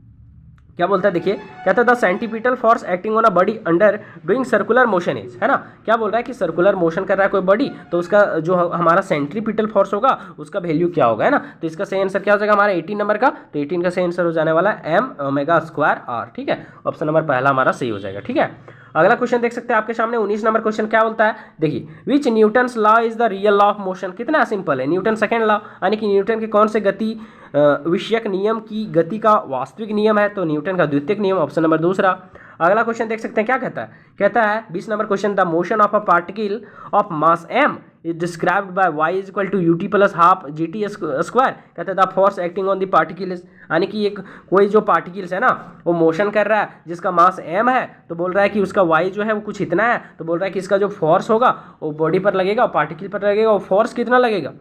क्या बोलता है देखिए, कहता है the centripetal force acting on a body under doing circular motion is, है ना। क्या बोल रहा है कि सर्कुलर मोशन कर रहा है कोई बॉडी, तो उसका जो हमारा सेंट्रीपिटल फोर्स होगा उसका वैल्यू क्या होगा, है ना। तो इसका सही आंसर क्या हो जाएगा हमारा 18 नंबर का, तो 18 का सही आंसर हो जाने वाला है m²r, ठीक है। ऑप्शन नंबर पहला हमारा सही हो जाएगा, ठीक है। अगला क्वेश्चन देख सकते हैं आपके सामने 19 नंबर क्वेश्चन क्या बोलता है, देखिए which Newton's law is the real law of motion. कितना सिंपल है, न्यूटन सेकेंड लॉ, यानी कि न्यूटन के कौन से गति विषयक नियम की गति का वास्तविक नियम है, तो न्यूटन का द्वितीयक नियम, ऑप्शन नंबर दूसरा। अगला क्वेश्चन देख सकते हैं क्या कहता है, कहता है 20 number question the motion of a particle of mass m is described by y is equal to ut plus half gt square. कहता है the force acting on the particle is, यानी कि एक कोई जो पार्टिकल्स है ना वो मोशन कर रहा है जिसका मास m है, तो बोल रहा है कि उसका y जो है वो कुछ इतना है, तो बोल रहा है कि इसका जो फोर्स होगा वो बॉडी पर लगेगा और पार्टिकल पर लगेगा, वो फोर्स कितना लगेगा,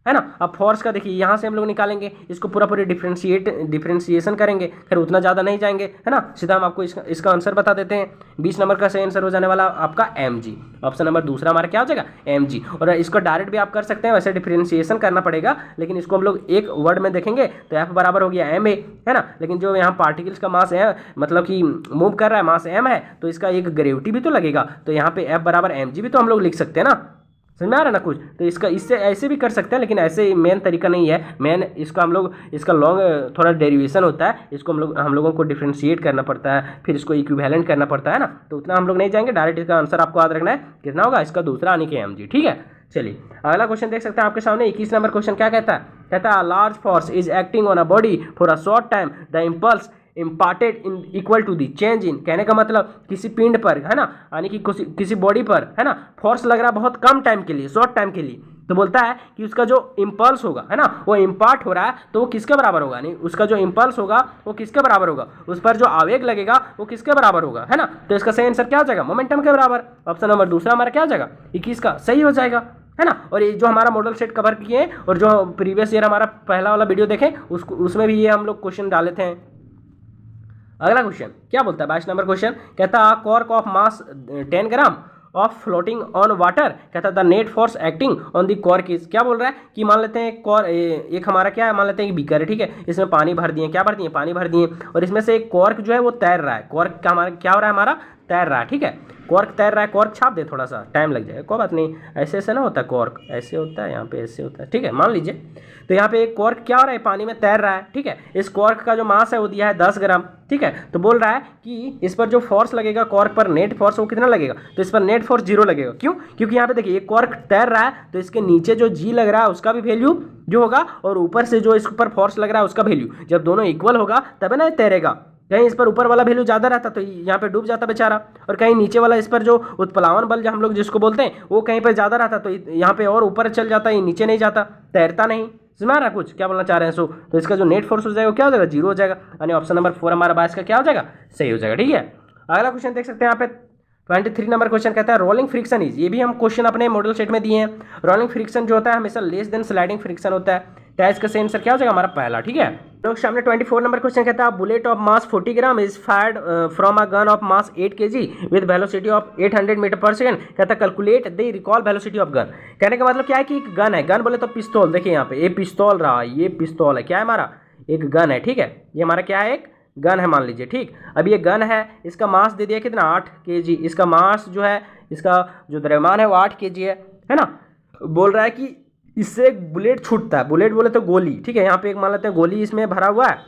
है ना। अब फोर्स का देखिए यहाँ से हम लोग निकालेंगे, इसको पूरा डिफरेंशिएशन करेंगे, फिर उतना ज़्यादा नहीं जाएंगे, है ना। सीधा हम आपको इसका आंसर बता देते हैं। 20 नंबर का सही आंसर हो जाने वाला आपका mg, ऑप्शन नंबर दूसरा हमारा क्या हो जाएगा mg। और इसको डायरेक्ट भी आप कर सकते हैं, वैसे डिफरेंशिएशन करना पड़ेगा, लेकिन इसको हम लोग एक वर्ड में देखेंगे तो f बराबर हो गया ma, है ना। लेकिन जो यहाँ पार्टिकल्स का मास है मतलब कि मूव कर रहा है, मास m है, तो इसका एक ग्रेविटी भी तो लगेगा, तो यहाँ पे f बराबर mg भी तो हम लोग लिख सकते हैं ना। समझ में आ रहा है ना कुछ, तो इसका इससे ऐसे भी कर सकते हैं, लेकिन ऐसे मेन तरीका नहीं है। मेन इसका हम लोग इसका लॉन्ग थोड़ा डेरिवेशन होता है, इसको हम लोगों को डिफ्रेंशिएट करना पड़ता है, फिर इसको इक्विवेलेंट करना पड़ता है ना, तो उतना हम लोग नहीं जाएंगे। डायरेक्ट इसका आंसर आपको याद रखना है, कितना होगा इसका दूसरा यानी कि mg, ठीक है। चलिए अगला क्वेश्चन देख सकते हैं आपके सामने 21 नंबर क्वेश्चन क्या कहता है, कहता है large force is acting on a body for a short time the impulse imparted in equal to the change in. कहने का मतलब किसी पिंड पर, है ना, यानी कि किसी बॉडी पर, है ना, फोर्स लग रहा है बहुत कम टाइम के लिए, शॉर्ट टाइम के लिए, तो बोलता है कि उसका जो इम्पल्स होगा, है ना, वो इम्पार्ट हो रहा है तो वो किसके बराबर होगा, नहीं उसका जो इम्पल्स होगा वो किसके बराबर होगा, उस पर जो आवेग लगेगा वो किसके बराबर होगा, है ना। तो इसका सही आंसर क्या हो जाएगा, मोमेंटम के बराबर। ऑप्शन नंबर दूसरा हमारा क्या हो जाएगा 21 का सही हो जाएगा, है ना। और ये जो हमारा मॉडल सेट कवर किए हैं और जो प्रीवियस ईयर हमारा पहला वाला वीडियो देखें उसमें भी ये हम लोग क्वेश्चन डाले थे। अगला क्वेश्चन क्या बोलता है 22 नंबर क्वेश्चन, कहता है cork of mass 10 gram of floating on water, कहता है the net force acting on the cork is. क्या बोल रहा है कि मान लेते हैं एक हमारा क्या है, मान लेते हैं कि बीकर है, ठीक है, इसमें पानी भर दिए, क्या भर दिए, पानी भर दिए, और इसमें से एक कॉर्क जो है वो तैर रहा है, कॉर्क का हमारा क्या हो रहा है, हमारा तैर रहा है, ठीक है, कॉर्क तैर रहा है, कॉर्क छाप दे, थोड़ा सा टाइम लग जाएगा, कोई बात नहीं, ऐसे ऐसे ना होता है, कॉर्क ऐसे होता है, यहाँ पे ऐसे होता है, ठीक है, मान लीजिए। तो यहाँ पे एक कॉर्क क्या हो रहा है, पानी में तैर रहा है, ठीक है, इस कॉर्क का जो मास है वो दिया है 10 ग्राम, ठीक है। तो बोल रहा है कि इस पर जो फोर्स लगेगा कॉर्क पर, नेट फोर्स, वो कितना लगेगा, तो इस पर नेट फोर्स 0 लगेगा। क्यों? क्योंकि यहाँ पे देखिए ये कॉर्क तैर रहा है, तो इसके नीचे जो जी लग रहा है उसका भी वैल्यू जो होगा, और ऊपर से जो इस पर फोर्स लग रहा है उसका वैल्यू, जब दोनों इक्वल होगा तब ना तैरेगा। कहीं इस पर ऊपर वाला वैल्यू ज़्यादा रहता तो यहाँ पे डूब जाता बेचारा, और कहीं नीचे वाला इस पर जो उत्प्लावन बल जो हम लोग जिसको बोलते हैं वो कहीं पर ज़्यादा रहता तो यहाँ पे और ऊपर चल जाता, ये नीचे नहीं जाता, तैरता नहीं। समझ रहा कुछ क्या बोलना चाह रहे हैं? सो तो इसका जो नेट फोर्स हो जाएगा क्या हो जाएगा, 0 हो जाएगा, यानी ऑप्शन नंबर 4 हमारा 22 का क्या हो जाएगा, सही हो जाएगा, ठीक है। अगला क्वेश्चन देख सकते हैं यहाँ पे 23 नंबर क्वेश्चन कहता है रोलिंग फ्रिक्शन इज, ये भी हम क्वेश्चन अपने मॉडल सेट में दिए हैं। रोलिंग फ्रिक्शन जो होता है हमेशा लेस देन स्लाइडिंग फ्रिक्शन होता है, तो इसका सही आंसर क्या हो जाएगा हमारा पहला, ठीक है। तो सामने 24 नंबर क्वेश्चन कहता है bullet of mass 40 gram is fired from a gun of mass 8 kg with velocity of 800 metre per second. कहता है calculate the recoil velocity of gun. कहने का मतलब क्या है कि एक गन है, गन बोले तो पिस्तौल, देखिए यहाँ पे ये पिस्तौल रहा, ये पिस्तौल है, क्या है हमारा, एक गन है, ठीक है, ये हमारा क्या है, एक गन है मान लीजिए, ठीक। अब ये गन है, इसका मास दे दिया कितना, 8 kg, इसका मास जो है, इसका जो द्रव्यमान है वो 8 kg है ना। बोल रहा है कि इससे एक बुलेट छूटता है, बुलेट बोले तो गोली, ठीक है, यहाँ पे एक मान लेते हैं गोली इसमें भरा हुआ है,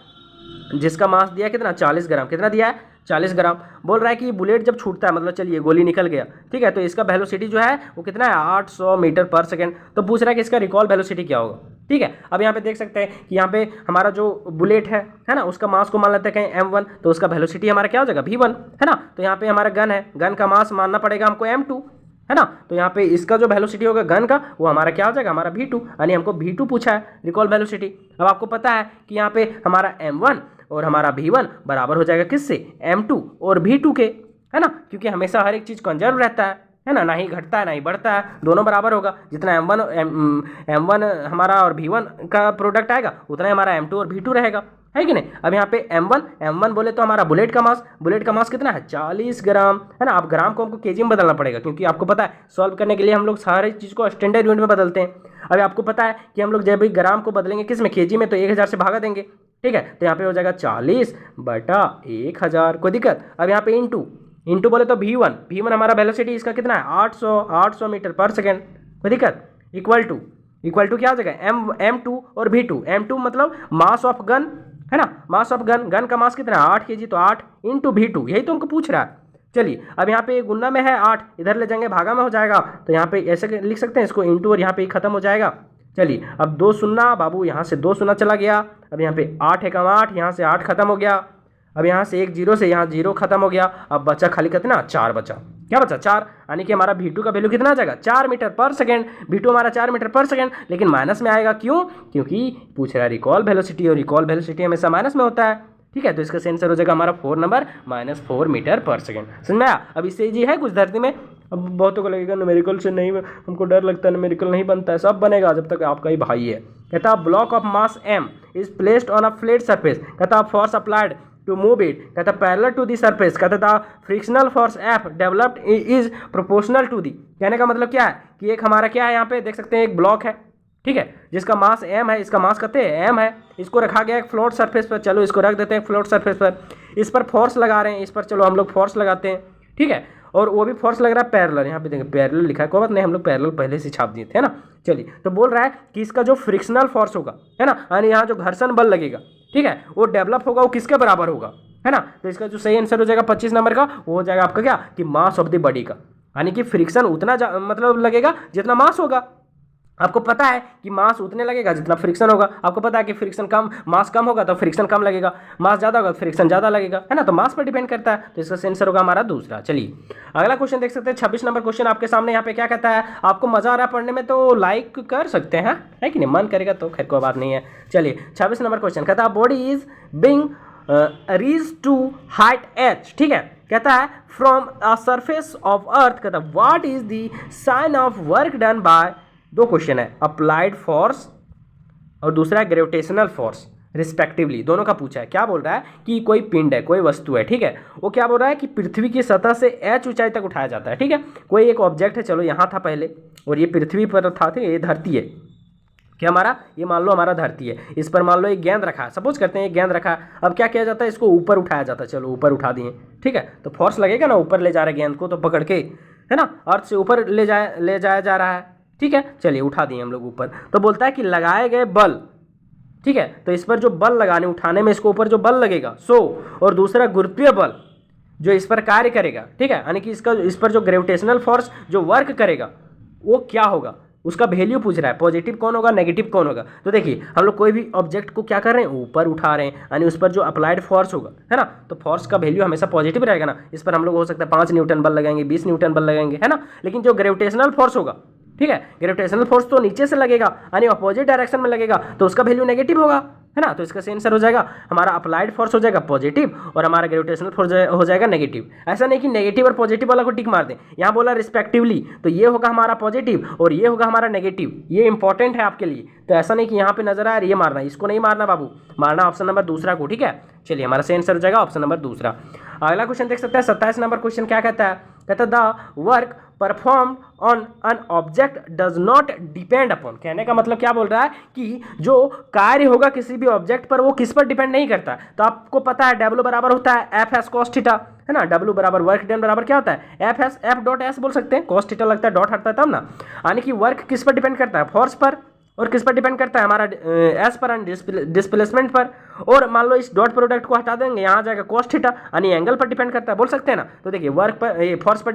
जिसका मास दिया कितना, 40 ग्राम, कितना दिया है, 40 ग्राम। बोल रहा है कि बुलेट जब छूटता है, मतलब चलिए गोली निकल गया, ठीक है, तो इसका वेलोसिटी जो है वो कितना है, 800 मीटर पर सेकंड। तो पूछ रहा है कि इसका रिकॉल वेलोसिटी क्या होगा, ठीक है। अब यहाँ पे देख सकते हैं कि यहाँ पे हमारा जो बुलेट है ना, उसका मास को मान लेते हैं कहीं m1, तो उसका वेलोसिटी हमारा क्या हो जाएगा, v1, है ना। तो यहाँ पे हमारा गन है, गन का मास मानना पड़ेगा हमको m2, है ना। तो यहाँ पे इसका जो वेलोसिटी होगा गन का वो हमारा क्या हो जाएगा, हमारा v2, यानी हमको v2 पूछा है रिकॉल वेलोसिटी। अब आपको पता है कि यहाँ पे हमारा m1 और हमारा v1 बराबर हो जाएगा किससे, m2 और v2 के, है ना, क्योंकि हमेशा हर एक चीज़ कंजर्व रहता है ना, ही घटता है ना ही बढ़ता है, दोनों बराबर होगा। जितना m1 हमारा और v1 का प्रोडक्ट आएगा उतना ही हमारा m2 और v2 रहेगा, है कि नहीं। अब यहाँ पे m1 बोले तो हमारा बुलेट का मास कितना है, 40 ग्राम, है ना। अब ग्राम को हमको केजी में बदलना पड़ेगा, क्योंकि आपको पता है सॉल्व करने के लिए हम लोग सारी चीज़ को स्टैंडर्ड यूनिट में बदलते हैं। अब आपको पता है कि हम लोग जब भी ग्राम को बदलेंगे किस में, केजी में, तो 1000 से भागा देंगे, ठीक है। तो यहाँ पे हो जाएगा 40/1000, कोई दिक्कत। अब यहाँ पे इंटू बोले तो v1 हमारा वेलोसिटी इसका कितना है, 800 मीटर पर सेकेंड, कोई दिक्कत। इक्वल टू क्या हो जाएगा, m2 और v2, m2 मतलब मास ऑफ गन, है ना, मास ऑफ गन का मास कितना है, 8 kg, तो 8 इंटू v2, यही तो हमको पूछ रहा है। चलिए अब यहाँ पे गुन्ना में है 8, इधर ले जाएंगे भागा में हो जाएगा, तो यहाँ पे ऐसे लिख सकते हैं इसको इंटू, और यहाँ पे खत्म हो जाएगा। चलिए अब 2 शून्य बाबू, यहाँ से 2 शून्य चला गया, अब यहाँ पे 8 एकम 8, यहाँ से 8 खत्म हो गया, अब यहाँ से 1 0 से यहाँ 0 खत्म हो गया, अब बचा खाली कितना, 4 बचा, क्या बचा, 4, यानी कि हमारा v2 का वैल्यू कितना आ जाएगा, 4 मीटर पर सेकेंड। v2 हमारा 4 मीटर पर सेकेंड, लेकिन माइनस में आएगा, क्यों, क्योंकि पूछ रहा है रिकॉल वेलोसिटी, और रिकॉल वेलोसिटी हमेशा माइनस में होता है, ठीक है। तो इसका आंसर हो जाएगा हमारा 4 नंबर -4 मीटर पर सेकेंड। समझ में आया। अब इससे जी है कुछ धरती में, अब बहुतों को लगेगा न्यूमेरिकल से नहीं, हमको डर लगता है न्यूमेरिकल नहीं बनता है, सब बनेगा जब तक आपका ही भाई है। कहता है block of mass m is placed on a flat surface, कहता है force applied to move it, कहता है पैरेलल टू दी सरफेस, कहता था frictional force F developed is proportional to the. कहने का मतलब क्या है कि एक हमारा क्या है, यहाँ पे देख सकते हैं एक ब्लॉक है, ठीक है, जिसका मास m है, इसका मास कहते हैं m है, इसको रखा गया एक फ्लोट सरफेस पर, चलो इसको रख देते हैं फ्लोट सरफेस पर, इस पर फोर्स लगा रहे हैं, इस पर चलो हम लोग फोर्स लगाते हैं, ठीक है, और वो भी फोर्स लग रहा है पैरेलल, यहाँ पे देखें पैरेलल लिखा है, कोई बात नहीं, हम लोग पैरेलल पहले से छाप दिए थे, है ना। चलिए तो बोल रहा है कि इसका जो फ्रिक्शनल फोर्स होगा, है ना, यानी यहाँ जो घर्षण बल लगेगा, ठीक है, वो डेवलप होगा, वो किसके बराबर होगा, है ना। तो इसका जो सही आंसर हो जाएगा 25 नंबर का, वो हो जाएगा आपका क्या, कि मास ऑफ द बॉडी का, यानी कि फ्रिक्शन उतना मतलब लगेगा जितना मास होगा। आपको पता है कि मास उतने लगेगा जितना फ्रिक्शन होगा, आपको पता है कि फ्रिक्शन कम, मास कम होगा तो फ्रिक्शन कम लगेगा, मास ज़्यादा होगा तो फ्रिक्शन ज़्यादा लगेगा, है ना। तो मास पर डिपेंड करता है, तो इसका आंसर होगा हमारा दूसरा। चलिए अगला क्वेश्चन देख सकते हैं, 26 नंबर क्वेश्चन आपके सामने। यहाँ पे क्या कहता है, आपको मजा आ रहा है पढ़ने में तो लाइक कर सकते हैं, है कि नहीं, मन करेगा तो खैर कोई बात नहीं है। चलिए 26 नंबर क्वेश्चन कहता है body is being reach to height h, ठीक है, कहता है from a surface of earth, कहता है what is the sign of work done by, दो क्वेश्चन है, अप्लाइड फोर्स और दूसरा ग्रेविटेशनल फोर्स रिस्पेक्टिवली, दोनों का पूछा है। क्या बोल रहा है कि कोई पिंड है, कोई वस्तु है, ठीक है, वो क्या बोल रहा है कि पृथ्वी की सतह से h ऊंचाई तक उठाया जाता है, ठीक है, कोई एक ऑब्जेक्ट है, चलो यहाँ था पहले और ये पृथ्वी पर था, ठीक है, ये धरती है, क्या हमारा, ये मान लो हमारा धरती है, इस पर मान लो एक गेंद रखा है, सपोज करते हैं एक गेंद रखा है। अब क्या किया जाता है, इसको ऊपर उठाया जाता है, चलो ऊपर उठा दिए, ठीक है, तो फोर्स लगेगा ना, ऊपर ले जा रहे गेंद को तो पकड़ के, है ना, अर्थ से ऊपर ले जाया जा रहा है, ठीक है, चलिए उठा दिए हम लोग ऊपर। तो बोलता है कि लगाए गए बल, ठीक है, तो इस पर जो बल लगाने उठाने में इसको ऊपर जो बल लगेगा सो, और दूसरा गुरुत्वीय बल जो इस पर कार्य करेगा, ठीक है, यानी कि इस पर जो ग्रेविटेशनल फोर्स जो वर्क करेगा वो क्या होगा, उसका वैल्यू पूछ रहा है, पॉजिटिव कौन होगा, नेगेटिव कौन होगा। तो देखिए हम लोग कोई भी ऑब्जेक्ट को क्या कर रहे हैं, ऊपर उठा रहे हैं, यानी उस पर जो अप्लाइड फोर्स होगा, है ना, तो फोर्स का वैल्यू हमेशा पॉजिटिव रहेगा ना। इस पर हम लोग हो सकता है 5 न्यूटन बल लगाएंगे, 20 न्यूटन बल लगाएंगे, है ना, लेकिन जो ग्रेविटेशनल फोर्स होगा, ठीक है, ग्रेविटेशनल फोर्स तो नीचे से लगेगा, यानी अपोजिट डायरेक्शन में लगेगा, तो उसका वैल्यू नेगेटिव होगा, है ना। तो इसका सही आंसर हो जाएगा हमारा अप्लाइड फोर्स हो जाएगा पॉजिटिव और हमारा ग्रेविटेशनल फोर्स हो जाएगा नेगेटिव। ऐसा नहीं कि नेगेटिव और पॉजिटिव वाला को टिक मार दें, यहाँ बोला रिस्पेक्टिवली, तो ये होगा हमारा पॉजिटिव और ये होगा हमारा नेगेटिव, ये इंपॉर्टेंट है आपके लिए। तो ऐसा नहीं कि यहाँ पे नजर आया ये मारना, इसको नहीं मारना बाबू, मारना ऑप्शन नंबर दूसरा को, ठीक है। चलिए हमारा सही आंसर हो जाएगा ऑप्शन नंबर दूसरा। अगला क्वेश्चन देख सकते हैं 27 नंबर क्वेश्चन क्या कहता है, कहता है the work performed on an object does not depend upon. कहने का मतलब क्या बोल रहा है कि जो कार्य होगा किसी भी ऑब्जेक्ट पर वो किस पर डिपेंड नहीं करता। तो आपको पता है W बराबर होता है एफ एस कॉस थीटा, है ना, W बराबर वर्क डन बराबर क्या होता है F S, F dot S बोल सकते हैं, कॉस थीटा लगता है डॉट हटता है तब ना। यानी कि वर्क किस पर डिपेंड करता है, फोर्स पर, और किस पर डिपेंड करता है हमारा एस पर, डिस्प्लेसमेंट पर। और मान लो इस डॉट प्रोडक्ट को हटा देंगे, यहाँ आ जाएगा कॉस थीटा, यानी एंगल पर डिपेंड करता है, बोल सकते हैं ना। तो देखिए वर्क पर, फोर्स पर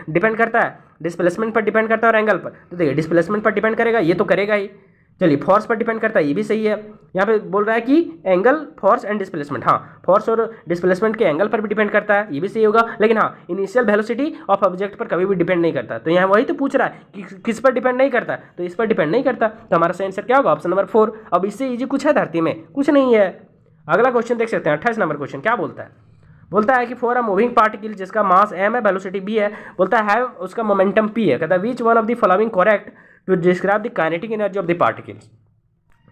डिपेंड करता है, डिस्प्लेसमेंट पर डिपेंड करता है और एंगल पर। तो देखिए डिस्प्लेसमेंट पर डिपेंड करेगा, ये तो करेगा ही। चलिए फोर्स पर डिपेंड करता है, ये भी सही है। यहाँ पे बोल रहा है कि एंगल, फोर्स एंड डिस्प्लेसमेंट, हाँ फोर्स और डिस्प्लेसमेंट के एंगल पर भी डिपेंड करता है, ये भी सही होगा। लेकिन हाँ इनिशियल वेलोसिटी ऑफ ऑब्जेक्ट पर कभी भी डिपेंड नहीं करता। तो यहाँ वही तो पूछ रहा है कि किस पर डिपेंड नहीं करता, तो इस पर डिपेंड नहीं करता। तो हमारा सही आंसर क्या होगा ऑप्शन नंबर 4। अब इससे ईजी कुछ है धरती में, कुछ नहीं है। अगला क्वेश्चन देख सकते हैं 28 नंबर क्वेश्चन क्या बोलता है, बोलता है कि फॉर अ मूविंग पार्टिकल जिसका मास m है, वेलोसिटी b है, बोलता है उसका मोमेंटम p है। कहता है which one of the following correct to describe the kinetic energy of the particles.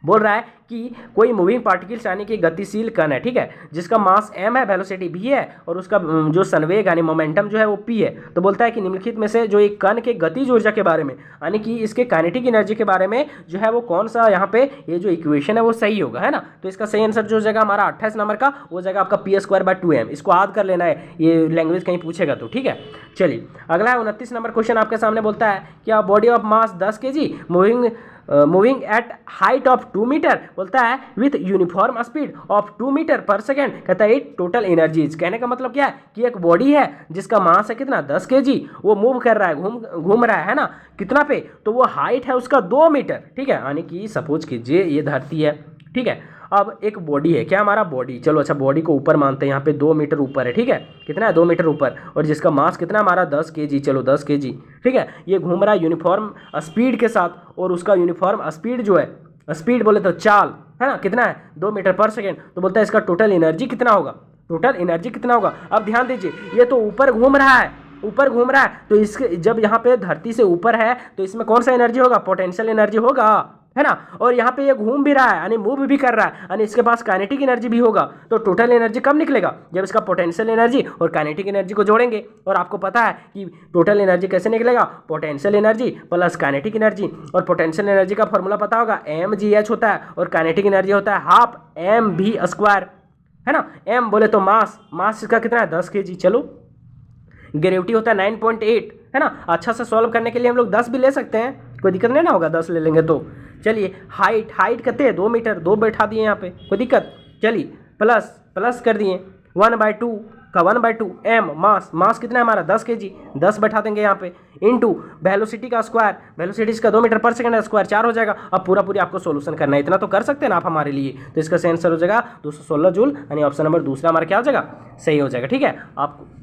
बोल रहा है कि कोई मूविंग पार्टिकल्स यानी कि गतिशील कण है, ठीक है, जिसका मास m है, वेलोसिटी v है, और उसका जो संवेग यानी मोमेंटम जो है वो p है। तो बोलता है कि निम्नलिखित में से जो एक कण के गतिज ऊर्जा के बारे में यानी कि इसके काइनेटिक एनर्जी के बारे में जो है वो कौन सा यहाँ पे ये जो इक्वेशन है वो सही होगा, है ना। तो इसका सही आंसर जो हो जाएगा हमारा 28 नंबर का वो जाएगा आपका p²/2m। इसको याद कर लेना है, ये लैंग्वेज कहीं पूछेगा तो, ठीक है। चलिए अगला है 29 नंबर क्वेश्चन आपके सामने, बोलता है क्या body of mass 10 kg moving at height of 2 metre, बोलता है with uniform speed of 2 metre per second. कहता है इट टोटल एनर्जीज। कहने का मतलब क्या है कि एक बॉडी है जिसका मास है कितना 10 kg, वो मूव कर रहा है, घूम रहा है ना, कितना पे, तो वो हाइट है उसका 2 मीटर, ठीक है। यानी कि सपोज कीजिए ये धरती है, ठीक है, अब एक बॉडी है, क्या हमारा बॉडी, चलो अच्छा बॉडी को ऊपर मानते हैं, यहाँ पे 2 मीटर ऊपर है, ठीक है, कितना है 2 मीटर ऊपर, और जिसका मास कितना हमारा 10 kg, चलो 10 kg, ठीक है। ये घूम रहा है यूनिफॉर्म स्पीड के साथ, और उसका यूनिफॉर्म स्पीड जो है, स्पीड बोले तो चाल, है ना, कितना है 2 मीटर पर सेकेंड। तो बोलता है इसका टोटल एनर्जी कितना होगा, टोटल एनर्जी कितना होगा। अब ध्यान दीजिए ये तो ऊपर घूम रहा है, ऊपर घूम रहा है, तो इसके जब यहाँ पे धरती से ऊपर है तो इसमें कौन सा एनर्जी होगा, पोटेंशियल एनर्जी होगा, है ना। और यहाँ पे ये घूम भी रहा है यानी मूव भी कर रहा है, यानी इसके पास काइनेटिक एनर्जी भी होगा। तो टोटल एनर्जी कब निकलेगा, जब इसका पोटेंशियल एनर्जी और काइनेटिक एनर्जी को जोड़ेंगे। और आपको पता है कि टोटल एनर्जी कैसे निकलेगा, potential energy plus kinetic energy, और पोटेंशियल एनर्जी का फॉर्मूला पता होगा mgh होता है, और काइनेटिक एनर्जी होता है हाफ mv², है ना। m बोले तो मास, मास इसका कितना है 10 kg, चलो ग्रेविटी होता है 9.8, है ना। अच्छा से सॉल्व करने के लिए हम लोग 10 भी ले सकते हैं, कोई दिक्कत नहीं ना होगा, 10 ले लेंगे तो। चलिए हाइट कहते हैं 2 मीटर, 2 बैठा दिए यहाँ पे, कोई दिक्कत। चलिए प्लस कर दिए 1/2 का 1/2 m, मास कितना है हमारा 10 kg, 10 बैठा देंगे यहाँ पे, इनटू वेलोसिटी का स्क्वायर, वेलोसिटी इसका 2 मीटर पर सेकंड स्क्वायर 4 हो जाएगा। अब पूरी आपको सोल्यूशन करना है, इतना तो कर सकते हैं ना आप हमारे लिए। तो इसका सही आंसर हो जाएगा 216 जूल, यानी ऑप्शन नंबर दूसरा हमारा क्या हो जाएगा, सही हो जाएगा, ठीक है। आपको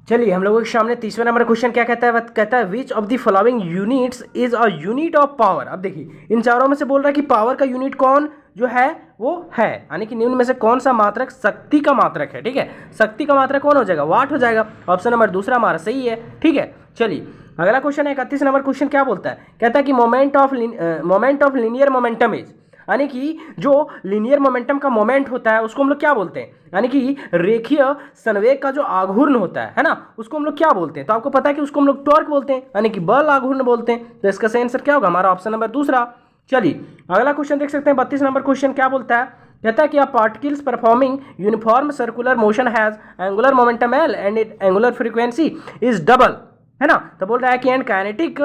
चलिए हम लोगों के सामने 30वां नंबर क्वेश्चन क्या कहता है, कहता है which of the following units is a unit of power. अब देखिए इन चारों में से बोल रहा है कि पावर का यूनिट कौन जो है वो है, यानी कि निम्न में से कौन सा मात्रक शक्ति का मात्रक है, ठीक है। शक्ति का मात्रक कौन हो जाएगा, वाट हो जाएगा। ऑप्शन नंबर दूसरा हमारा सही है, ठीक है। चलिए अगला क्वेश्चन है 31 नंबर क्वेश्चन क्या बोलता है, कहता है कि moment of linear momentum is, यानी कि जो लीनियर मोमेंटम का मोमेंट होता है उसको हम लोग क्या बोलते हैं, यानी कि रेखीय संवेग का जो आघूर्ण होता है ना, उसको हम लोग क्या बोलते हैं, तो आपको पता है कि उसको हम लोग टॉर्क बोलते हैं, यानी कि बल आघूर्ण बोलते हैं। तो इसका सही आंसर क्या होगा, हमारा ऑप्शन नंबर दूसरा। चलिए अगला क्वेश्चन देख सकते हैं, 32 नंबर क्वेश्चन क्या बोलता है, कहता है कि a particles performing uniform circular motion has angular momentum L and it angular frequency is double, है ना। तो बोल रहा है कि एंड काइनेटिक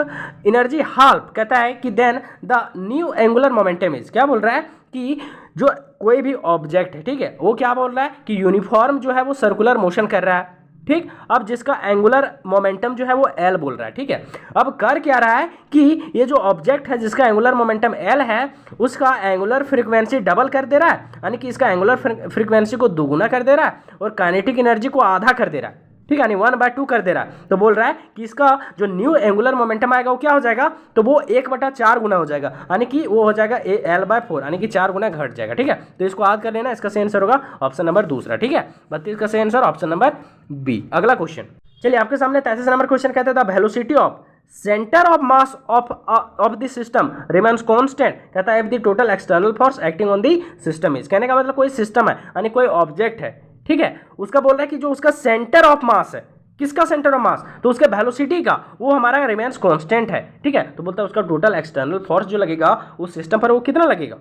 एनर्जी हाल्फ, कहता है कि then the new angular momentum is, क्या बोल रहा है कि जो कोई भी ऑब्जेक्ट है, ठीक है, वो क्या बोल रहा है कि यूनिफॉर्म जो है वो सर्कुलर मोशन कर रहा है, ठीक। अब जिसका एंगुलर मोमेंटम जो है वो एल बोल रहा है, ठीक है। अब कर क्या रहा है कि ये जो ऑब्जेक्ट है जिसका एंगुलर मोमेंटम एल है उसका एंगुलर फ्रीक्वेंसी डबल कर दे रहा है, यानी कि इसका एंगुलर फ्रीक्वेंसी को दोगुना कर दे रहा है और काइनेटिक एनर्जी को आधा कर दे रहा है, ठीक है, यानी 1/2 कर दे रहा है। तो बोल रहा है कि इसका जो न्यू एंगुलर मोमेंटम आएगा वो क्या हो जाएगा, तो वो 1/4 गुना हो जाएगा, यानी कि वो हो जाएगा L/4, यानी कि 4 गुना घट जाएगा, ठीक है। तो इसको याद कर लेना, इसका सही आंसर होगा ऑप्शन नंबर दूसरा, ठीक है। 32 का सही आंसर ऑप्शन नंबर बी। अगला क्वेश्चन चलिए आपके सामने 33 नंबर क्वेश्चन कहता था velocity of centre of mass of the system remains constant, कहता है if the total external force acting on the system is, कहने का मतलब कोई सिस्टम है यानी कोई ऑब्जेक्ट है, ठीक है, उसका बोल रहा है कि जो उसका सेंटर ऑफ मास है, किसका सेंटर ऑफ मास, तो उसके वेलोसिटी का वो हमारा रिमेन्स कांस्टेंट है, ठीक है। तो बोलता है उसका टोटल एक्सटर्नल फोर्स जो लगेगा उस सिस्टम पर वो कितना लगेगा,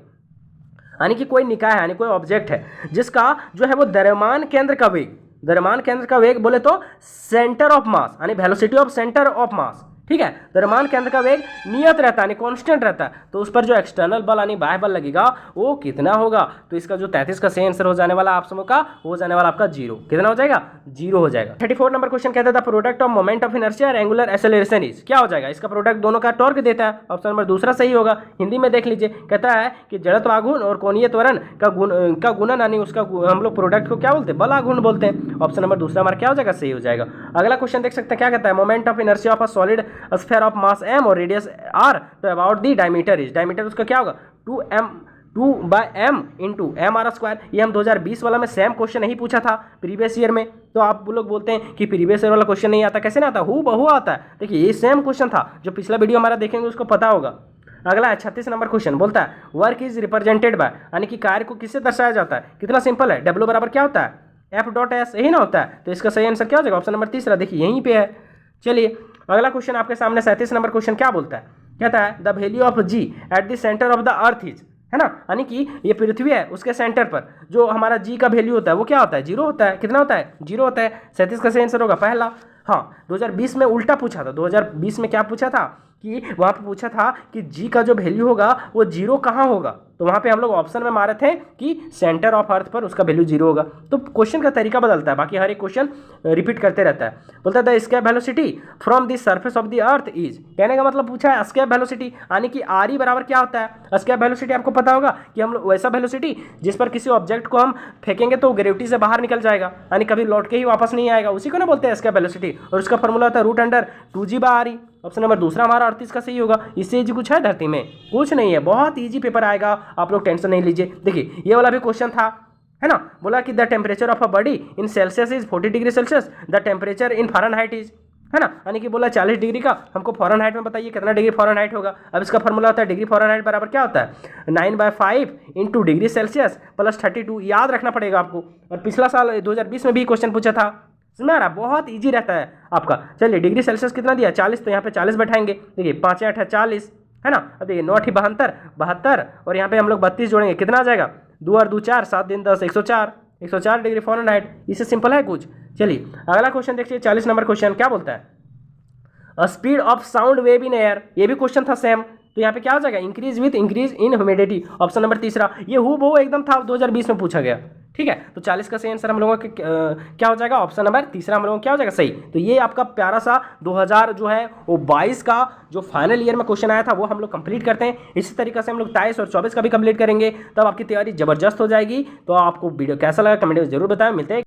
यानी कि कोई निकाय है यानी कोई ऑब्जेक्ट है जिसका जो है वो द्रव्यमान केंद्र का वेग, द्रव्यमान केंद्र का वेग बोले तो सेंटर ऑफ मास यानी velocity of centre of mass, ठीक है। द्रव्यमान केंद्र का वेग नियत रहता है यानी कांस्टेंट रहता है, तो उस पर जो एक्सटर्नल बल यानी बाह्य बल लगेगा वो कितना होगा, तो इसका जो 33 का सही आंसर हो जाने वाला आप सबों का हो जाने वाला आपका 0, कितना हो जाएगा 0 हो जाएगा। 34 नंबर क्वेश्चन कहता था product of moment of inertia और एंगुलर एक्सेलरेशन इज, क्या हो जाएगा, इसका प्रोडक्ट दोनों का टॉर्क देता है, ऑप्शन नंबर दूसरा सही होगा। हिंदी में देख लीजिए, कहता है कि जड़त्व आघूर्ण और कोणीय त्वरण का गुणन यानी उसका हम लोग प्रोडक्ट को क्या बोलते हैं, बल आघूर्ण बोलते हैं, ऑप्शन नंबर दूसरा हमारा क्या हो जाएगा, सही हो जाएगा। अगला क्वेश्चन देख सकते हैं क्या कहता है moment of inertia of a solid sphere of mass m और रेडियस r, तो about the diameter is, diameter उसका क्या होगा 2/m इंटू m/2। ये हम 2020 वाला में सेम क्वेश्चन नहीं पूछा था प्रीवियस ईयर में, तो आप लोग बोलते हैं कि प्रीवियस ईयर वाला क्वेश्चन नहीं आता, कैसे नहीं आता, हूबहू आता है। देखिए ये सेम क्वेश्चन था, जो पिछला वीडियो हमारा देखेंगे उसको पता होगा। अगला है 36 नंबर क्वेश्चन, बोलता है वर्क इज रिप्रेजेंटेड बाय, यानी कि कार्य को किससे दर्शाया जाता है, कितना सिंपल है, W बराबर क्या होता है F.S, यही ना होता है। तो इसका सही आंसर क्या हो जाएगा, ऑप्शन नंबर तीसरा, देखिए यहीं पे है। चलिए अगला क्वेश्चन आपके सामने 37 नंबर क्वेश्चन क्या बोलता है, कहता है the value of G at the centre of the earth is, है ना, यानी कि ये पृथ्वी है उसके सेंटर पर जो हमारा G का वैल्यू होता है वो क्या होता है, 0 होता है, कितना होता है 0 होता है। 37 का सही आंसर होगा पहला। हाँ 2020 में उल्टा पूछा था, 2020 में क्या पूछा था कि वहाँ पे पूछा था कि G का जो वैल्यू होगा वो 0 कहाँ होगा, तो वहाँ पे हम लोग ऑप्शन में मारे थे कि सेंटर ऑफ अर्थ पर उसका वैल्यू 0 होगा। तो क्वेश्चन का तरीका बदलता है, बाकी हर एक क्वेश्चन रिपीट करते रहता है। बोलता है the escape velocity from the surface of the earth is, कहने का मतलब पूछा है स्केप वेलोसिटी यानी कि RE बराबर क्या होता है। स्केप वेलोसिटी आपको पता होगा कि हम लोग वैसा वेलोसिटी जिस पर किसी ऑब्जेक्ट को हम फेंकेंगे तो ग्रेविटी से बाहर निकल जाएगा यानी कभी लौट के ही वापस नहीं आएगा, उसी को ना बोलते हैं स्केप वेलोसिटी, और उसका फॉर्मूला होता है √2G/RE। ऑप्शन नंबर दूसरा हमारा 38 का सही होगा। इससे इजी कुछ है धरती में, कुछ नहीं है, बहुत इजी पेपर आएगा, आप लोग टेंशन नहीं लीजिए। देखिए ये वाला भी क्वेश्चन था, है ना, बोला कि the temperature of a body in Celsius is 40 degree Celsius, the temperature in Fahrenheit is, है ना, यानी कि बोला 40 डिग्री का, हमको फ़ारेनहाइट में बताइए कितना डिग्री फ़ारेनहाइट होगा। अब इसका फॉर्मूला होता है डिग्री फ़ारेनहाइट बराबर क्या होता है 9/5 इंटू डिग्री सेल्सियस प्लस 32, याद रखना पड़ेगा आपको। और पिछला साल 2020 में भी क्वेश्चन पूछा था, सुना रहा, बहुत इजी रहता है आपका। चलिए डिग्री सेल्सियस कितना दिया 40, तो यहाँ पे 40 बैठाएंगे, देखिए 5 8 40, है ना, अब देखिए 9 72 और यहाँ पे हम लोग 32 जोड़ेंगे, कितना आ जाएगा 2 और 2 4, 7 दिन 10, 104 डिग्री फ़ारेनहाइट। इससे सिंपल है कुछ। चलिए अगला क्वेश्चन देखिए 40 नंबर क्वेश्चन क्या बोलता है speed of sound wave in air, ये भी क्वेश्चन था सेम, तो यहाँ पे क्या हो जाएगा increase with increase in humidity, option number तीसरा। ये हूबहू एकदम था 2020 में पूछा गया, ठीक है। तो 40 का सही आंसर हम लोगों का क्या हो जाएगा, ऑप्शन नंबर तीसरा हम लोगों का क्या हो जाएगा सही। तो ये आपका प्यारा सा 2000 जो है वो 22 का जो फाइनल ईयर में क्वेश्चन आया था वो हम लोग कंप्लीट करते हैं। इसी तरीके से हम लोग 23 और 24 का भी कंप्लीट करेंगे, तब आपकी तैयारी जबरदस्त हो जाएगी। तो आपको वीडियो कैसा लगा कमेंट में जरूर बताएं। मिलते हैं